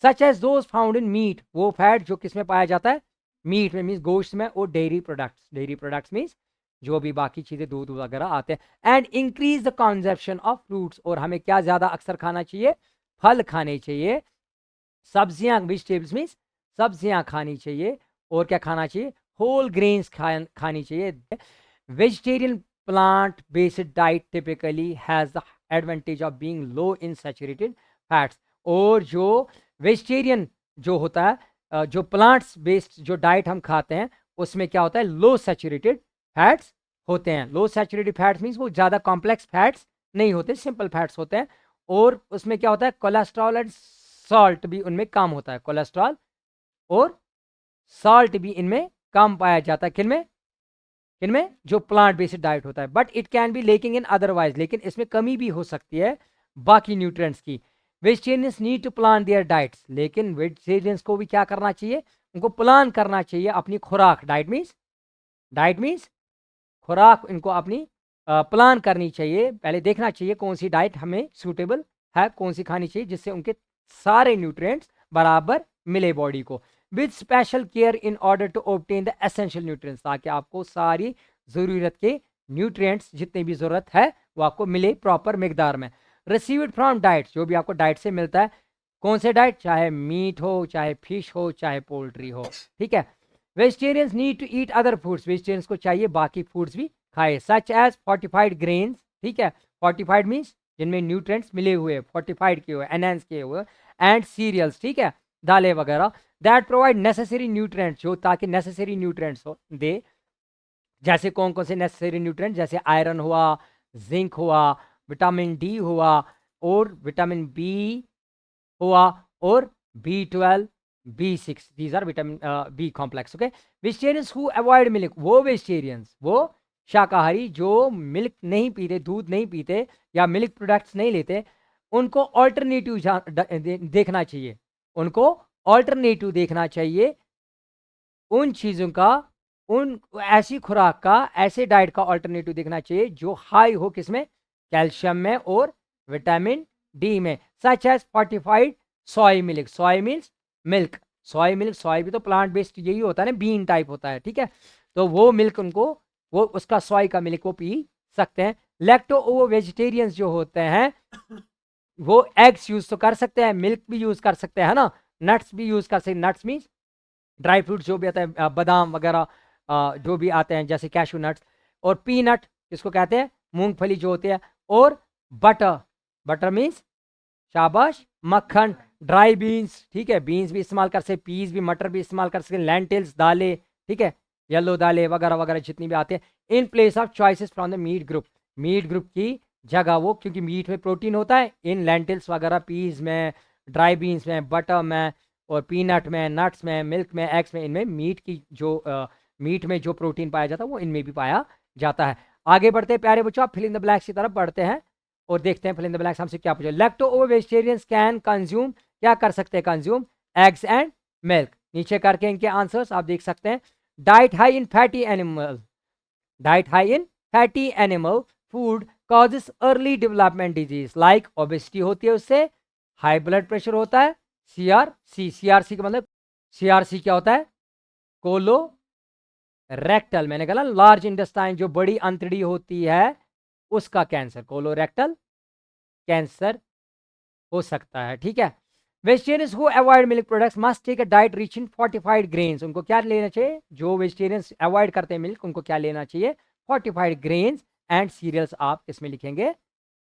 Such as those found in meat, वो फैट जो किस में पाया जाता है, मीट में, मीन्स गोश्त में, और डेयरी प्रोडक्ट्स मीन्स जो भी बाकी चीज़ें दूध वगैरह आते हैं। And increase the consumption of fruits, और हमें क्या ज़्यादा अक्सर खाना चाहिए, फल खाने चाहिए, सब्जियां, वेजिटेबल्स मीन्स सब्जियां खानी चाहिए, और क्या खाना चाहिए, होल ग्रेन्स खानी चाहिए। Vegetarian plant based diet typically has the advantage of being low in saturated fats, और जो वेजिटेरियन जो होता है, जो प्लांट्स बेस्ड जो डाइट हम खाते हैं, उसमें क्या होता है, लो सैचुरेटेड फैट्स होते हैं। लो सैचुरेटेड फैट्स मीन्स वो ज़्यादा कॉम्प्लेक्स फैट्स नहीं होते, सिंपल फैट्स होते हैं, और उसमें क्या होता है, कोलेस्ट्रॉल एंड सॉल्ट भी उनमें कम होता है, कोलेस्ट्रॉल और सॉल्ट भी इनमें कम पाया जाता है। किनमें, जो प्लांट बेस्ड डाइट होता है। But it can be lacking in otherwise, लेकिन इसमें कमी भी हो सकती है बाकी न्यूट्रिएंट्स की। Vegetarians need to plan their diets, लेकिन वेजिटेरियंस को भी क्या करना चाहिए, उनको प्लान करना चाहिए अपनी खुराक। डाइट मीन्स खुराक इनको अपनी प्लान करनी चाहिए। पहले देखना चाहिए कौन सी डाइट हमें सूटेबल है, कौन सी खानी चाहिए, जिससे उनके सारे न्यूट्रिएंट्स बराबर मिले बॉडी को, with special care in order to obtain the essential nutrients, ताकि आपको सारी ज़रूरत के न्यूट्रिएंट्स जितनी भी ज़रूरत है वो आपको मिले प्रॉपर मिकदार में। रिसीव्ड फ्रॉम डाइट, जो भी आपको डाइट से मिलता है, कौन से डाइट, चाहे मीट हो, चाहे फिश हो, चाहे पोल्ट्री हो, ठीक है। Vegetarians need to eat other foods, vegetarians को चाहिए बाकी फूड्स भी खाए, सच एज फोर्टिफाइड ग्रेन्स, ठीक है, फोर्टिफाइड मीन्स जिनमें न्यूट्रिएंट्स मिले हुए, फोर्टिफाइड किए हुए, एनहांस किए हुए, एंड सीरियल्स, ठीक है, दालें वगैरह, दैट प्रोवाइड नेसेसरी न्यूट्रिएंट्स, जो ताकि नेसेसरी न्यूट्रिएंट्स हो दे। जैसे कौन कौन से नेसेसरी न्यूट्रिएंट्स, जैसे आयरन हुआ, जिंक हुआ, विटामिन डी हुआ, और विटामिन बी हुआ, और B12, B6, these are vitamin B complex. Okay, vegetarians who avoid milk, वो वेजिटेरियंस, वो शाकाहारी जो मिल्क नहीं पीते, दूध नहीं पीते, या मिल्क प्रोडक्ट्स नहीं लेते, उनको ऑल्टरनेटिव देखना चाहिए, उनको ऑल्टरनेटिव देखना चाहिए, उन चीज़ों का, उन ऐसी खुराक का, ऐसे डाइट का ऑल्टरनेटिव देखना चाहिए जो हाई हो किसमें, कैल्शियम में और विटामिन डी में, सच एज फोर्टिफाइड सोय मिल्क, सोय मीन्स मिल्क, सोय मिल्क, सोय भी तो प्लांट बेस्ड यही होता है ना, बीन टाइप होता है, ठीक है, तो वो मिल्क उनको, वो उसका सोय का मिल्क वो पी सकते हैं। लैक्टो ओवो वेजिटेरियंस जो होते हैं वो एग्स यूज तो कर सकते हैं, मिल्क भी यूज कर सकते हैं, है ना, नट्स भी यूज कर सकते हैं, नट्स मीन्स ड्राई फ्रूट जो भी आता है, बादाम वगैरह, जो भी आते हैं जैसे कैशू नट्स, और पीनट इसको कहते हैं, मूंगफली जो होती है, और बटर, बटर मीन्स शाबाश मक्खन, ड्राई बीन्स, ठीक है, बीन्स भी इस्तेमाल कर सकते, पीस भी, मटर भी इस्तेमाल कर सकते, लेंटिल्स दालें, ठीक है, येलो दालें वगैरह वगैरह जितनी भी आते हैं, in place of choices from the meat group, meat group की जगह वो, क्योंकि मीट में प्रोटीन होता है, इन लेंटिल्स वगैरह, पीस में, ड्राई बीन्स में, बटर में, और पीनट में, नट्स में, मिल्क में, एग्स में, इनमें मीट की जो मीट में जो प्रोटीन पाया जाता है वो इनमें भी पाया जाता है। आगे बढ़ते हैं प्यारे बच्चों, फिल इन द ब्लैक्स की तरफ बढ़ते हैं और देखते हैं फिल इन द ब्लैक्स हमसे क्या पूछा। लैक्टो ओवो वेजिटेरियंस कैन कंज्यूम, क्या कर सकते हैं, कंज्यूम एग्स एंड मिल्क। नीचे करके इनके आंसर्स आप देख सकते हैं। Diet high in fatty animal, diet high in fatty animal food causes early development disease like obesity होती है, उससे हाई ब्लड प्रेशर होता है, सीआरसी, सीआरसी का मतलब, सीआरसी क्या होता है, कोलो रेक्टल, मैंने कहा लार्ज इंटेस्टाइन जो बड़ी अंतड़ी होती है उसका कैंसर, कोलोरेक्टल कैंसर हो सकता है, ठीक है। Vegetarians who avoid milk products must take a diet rich in fortified grains, उनको क्या लेना चाहिए, जो वेजिटेरियंस अवॉइड करते हैं मिल्क उनको क्या लेना चाहिए, फोर्टिफाइड ग्रेन्स एंड सीरियल्स। आप किसमें लिखेंगे,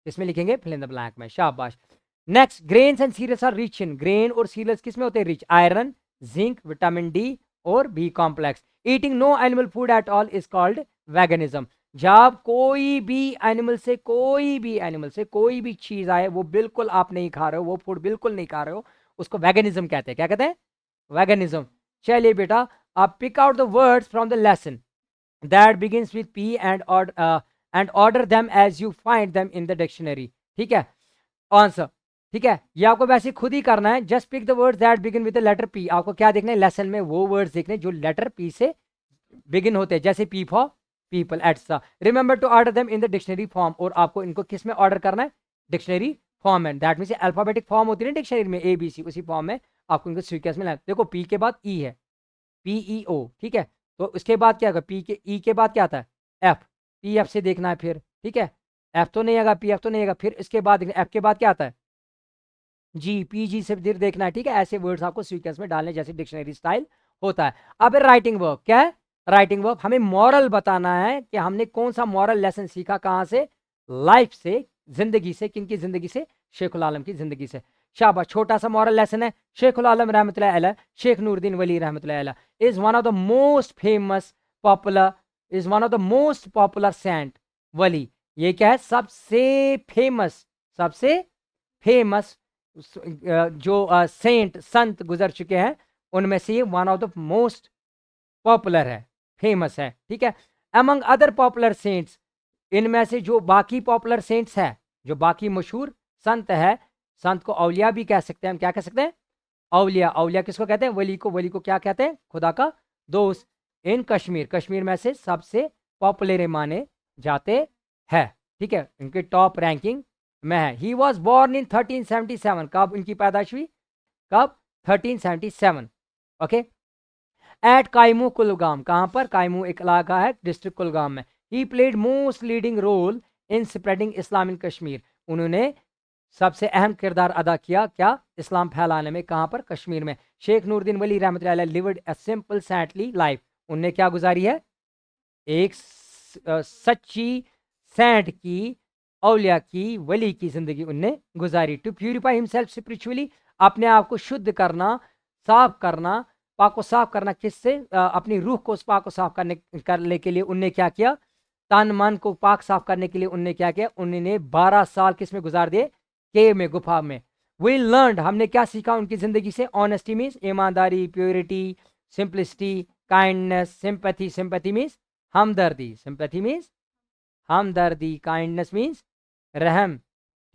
किसमें लिखेंगे, फिल इन द ब्लैंक में, शाबाश। Next, grains and cereals are rich in, grain और सीरियल्स किसमें होते हैं, rich, iron, zinc, vitamin D और B complex. Eating no animal food at all is called veganism, जब कोई भी एनिमल से, कोई भी चीज आए वो बिल्कुल आप नहीं खा रहे हो, वो फूड बिल्कुल नहीं खा रहे हो, उसको वेगनिज्म कहते हैं। क्या कहते हैं, वेगनिज्म। चलिए बेटा, आप pick out the words from the lesson that begins with P and order them as you find them in the dictionary, ठीक है, आंसर, ठीक है, ये आपको वैसे खुद ही करना है। Just pick the words that begin with the letter P, आपको क्या देखना है, लेसन में वो वर्ड्स देखने जो लेटर पी से बिगिन होते हैं, जैसे P for people etcetera. Remember to order them in the dictionary form, और आपको इनको किस में ऑर्डर करना है, डिक्शनरी फॉर्म है, दैट मीन्स अल्फाबेटिक फॉर्म होती है ना डिक्शनरी में ABC, उसी फॉर्म में आपको इनको सीक्वेंस में लाना। देखो P के बाद E है, PEO, ठीक है, तो उसके बाद क्या होगा, E के बाद क्या आता है F, PF से देखना है फिर, ठीक है, F तो नहीं आएगा, PF तो नहीं आएगा, फिर इसके बाद F के बाद क्या आता है PG से फिर देखना है, ठीक है, ऐसे वर्ड्स आपको सीक्वेंस में डालने जैसे डिक्शनरी स्टाइल होता है। अब राइटिंग वर्क क्या है, राइटिंग वर्क हमें मॉरल बताना है कि हमने कौन सा मॉरल लेसन सीखा, कहाँ से, लाइफ से, जिंदगी से, किन की जिंदगी से, शेखुल आलम की जिंदगी से। शाबाश, छोटा सा मॉरल लेसन है। शेखुल आलम रहमतुल्लाह अलैह, शेख नूरुद्दीन वली रहमतुल्लाह अलैह is one of the most famous popular, is one of the most popular saint Wali. ये क्या है, सबसे फेमस जो सेंट संत गुजर चुके हैं उनमें से ये one of the most popular है, फेमस है, ठीक है। अमंग अदर पॉपुलर सेंट्स, इनमें से जो बाकी पॉपुलर सेंट्स है, जो बाकी मशहूर संत है, संत को औलिया भी कह सकते हैं हम, क्या कह सकते हैं, औलिया। औलिया किसको कहते हैं, वली को। वली को क्या कहते हैं, खुदा का दोस्त। इन कश्मीर, कश्मीर में से सबसे पॉपुलर माने जाते हैं, ठीक है, इनके टॉप रैंकिंग में है। ही वॉज बॉर्न इन 1377, कब इनकी पैदाइश हुई, कब, 1377, ओके। एट कायमू कुलगाम, कहाँ पर, कायमू एक इलाका है डिस्ट्रिक्ट कुलगाम में। He played most leading role in spreading Islam in Kashmir, उन्होंने सबसे अहम किरदार अदा किया, क्या, इस्लाम फैलाने में, कहाँ पर, कश्मीर में। शेख नूरुद्दीन वली रहमतुल्लाह अलैह लिव्ड अ सिंपल सैंटली लाइफ, उनने क्या गुजारी है, एक सच्ची सैंट की, औलिया की, वली की जिंदगी उनने गुजारी। टू प्यूरिफाई हिमसेल्फ स्पिरिचुअली, अपने आप को शुद्ध करना, साफ करना, पाक साफ करना, किससे, अपनी रूह को पाक साफ करने के लिए उनने क्या किया, तन मन को पाक साफ करने के लिए उनने क्या किया, उन्होंने 12 साल किस में गुजार दिए, केव में, गुफा में। वी लर्न, हमने क्या सीखा उनकी जिंदगी से, ऑनेस्टी मीन्स ईमानदारी, purity, simplicity, kindness, sympathy, sympathy means हमदर्दी, सिंपैथी मीन्स हमदर्दी, काइंडनेस मीन्स रहम,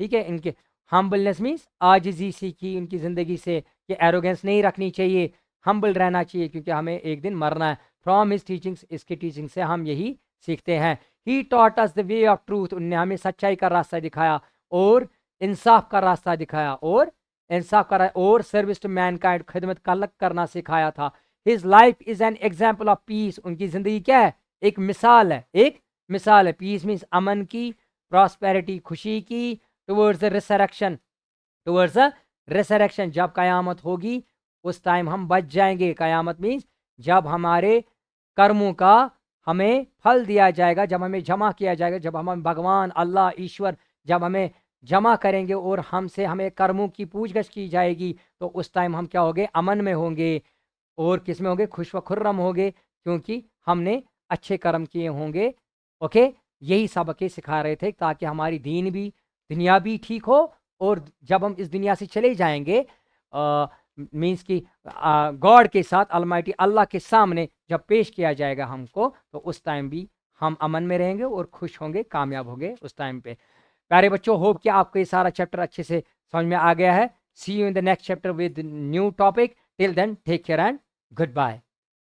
ठीक है, इनके हम्बलनेस मीन्स आजिजी सीखी उनकी ज़िंदगी से कि एरोगेंस नहीं रखनी चाहिए, हम्बल रहना चाहिए क्योंकि हमें एक दिन मरना है। फ्रॉम हिज टीचिंग्स, इसकी टीचिंग से हम यही सीखते हैं। ही taught us the way of truth, उन्होंने हमें सच्चाई का रास्ता दिखाया और इंसाफ का रास्ता दिखाया, और इंसाफ का, और सर्विस टू मैनकाइंड, खिदमत करना सिखाया था। His life is an example of peace, उनकी ज़िंदगी क्या है, एक मिसाल है, एक मिसाल है। पीस मीन्स अमन की, प्रॉस्पेरिटी खुशी की, towards the resurrection, towards the resurrection, जब कयामत होगी उस टाइम हम बच जाएंगे। कयामत मीन्स जब हमारे कर्मों का हमें फल दिया जाएगा, जब हमें जमा किया जाएगा, जब हम भगवान अल्लाह ईश्वर जब हमें जमा करेंगे और हमसे हमें कर्मों की पूछगछ की जाएगी, तो उस टाइम हम क्या होंगे, अमन में होंगे, और किस में होंगे, खुश व खुर्रम होंगे, क्योंकि हमने अच्छे कर्म किए होंगे, ओके। यही सबक सिखा रहे थे ताकि हमारी दीन भी, दुनिया भी ठीक हो, और जब हम इस दुनिया से चले जाएंगे मीन्स कि गॉड के साथ, अलमाइटी अल्लाह के सामने जब पेश किया जाएगा हमको, तो उस टाइम भी हम अमन में रहेंगे और खुश होंगे, कामयाब होंगे उस टाइम पे। प्यारे बच्चों, होप कि आपको ये सारा चैप्टर अच्छे से समझ में आ गया है। See you in the next chapter with new topic. Till then take care and good bye.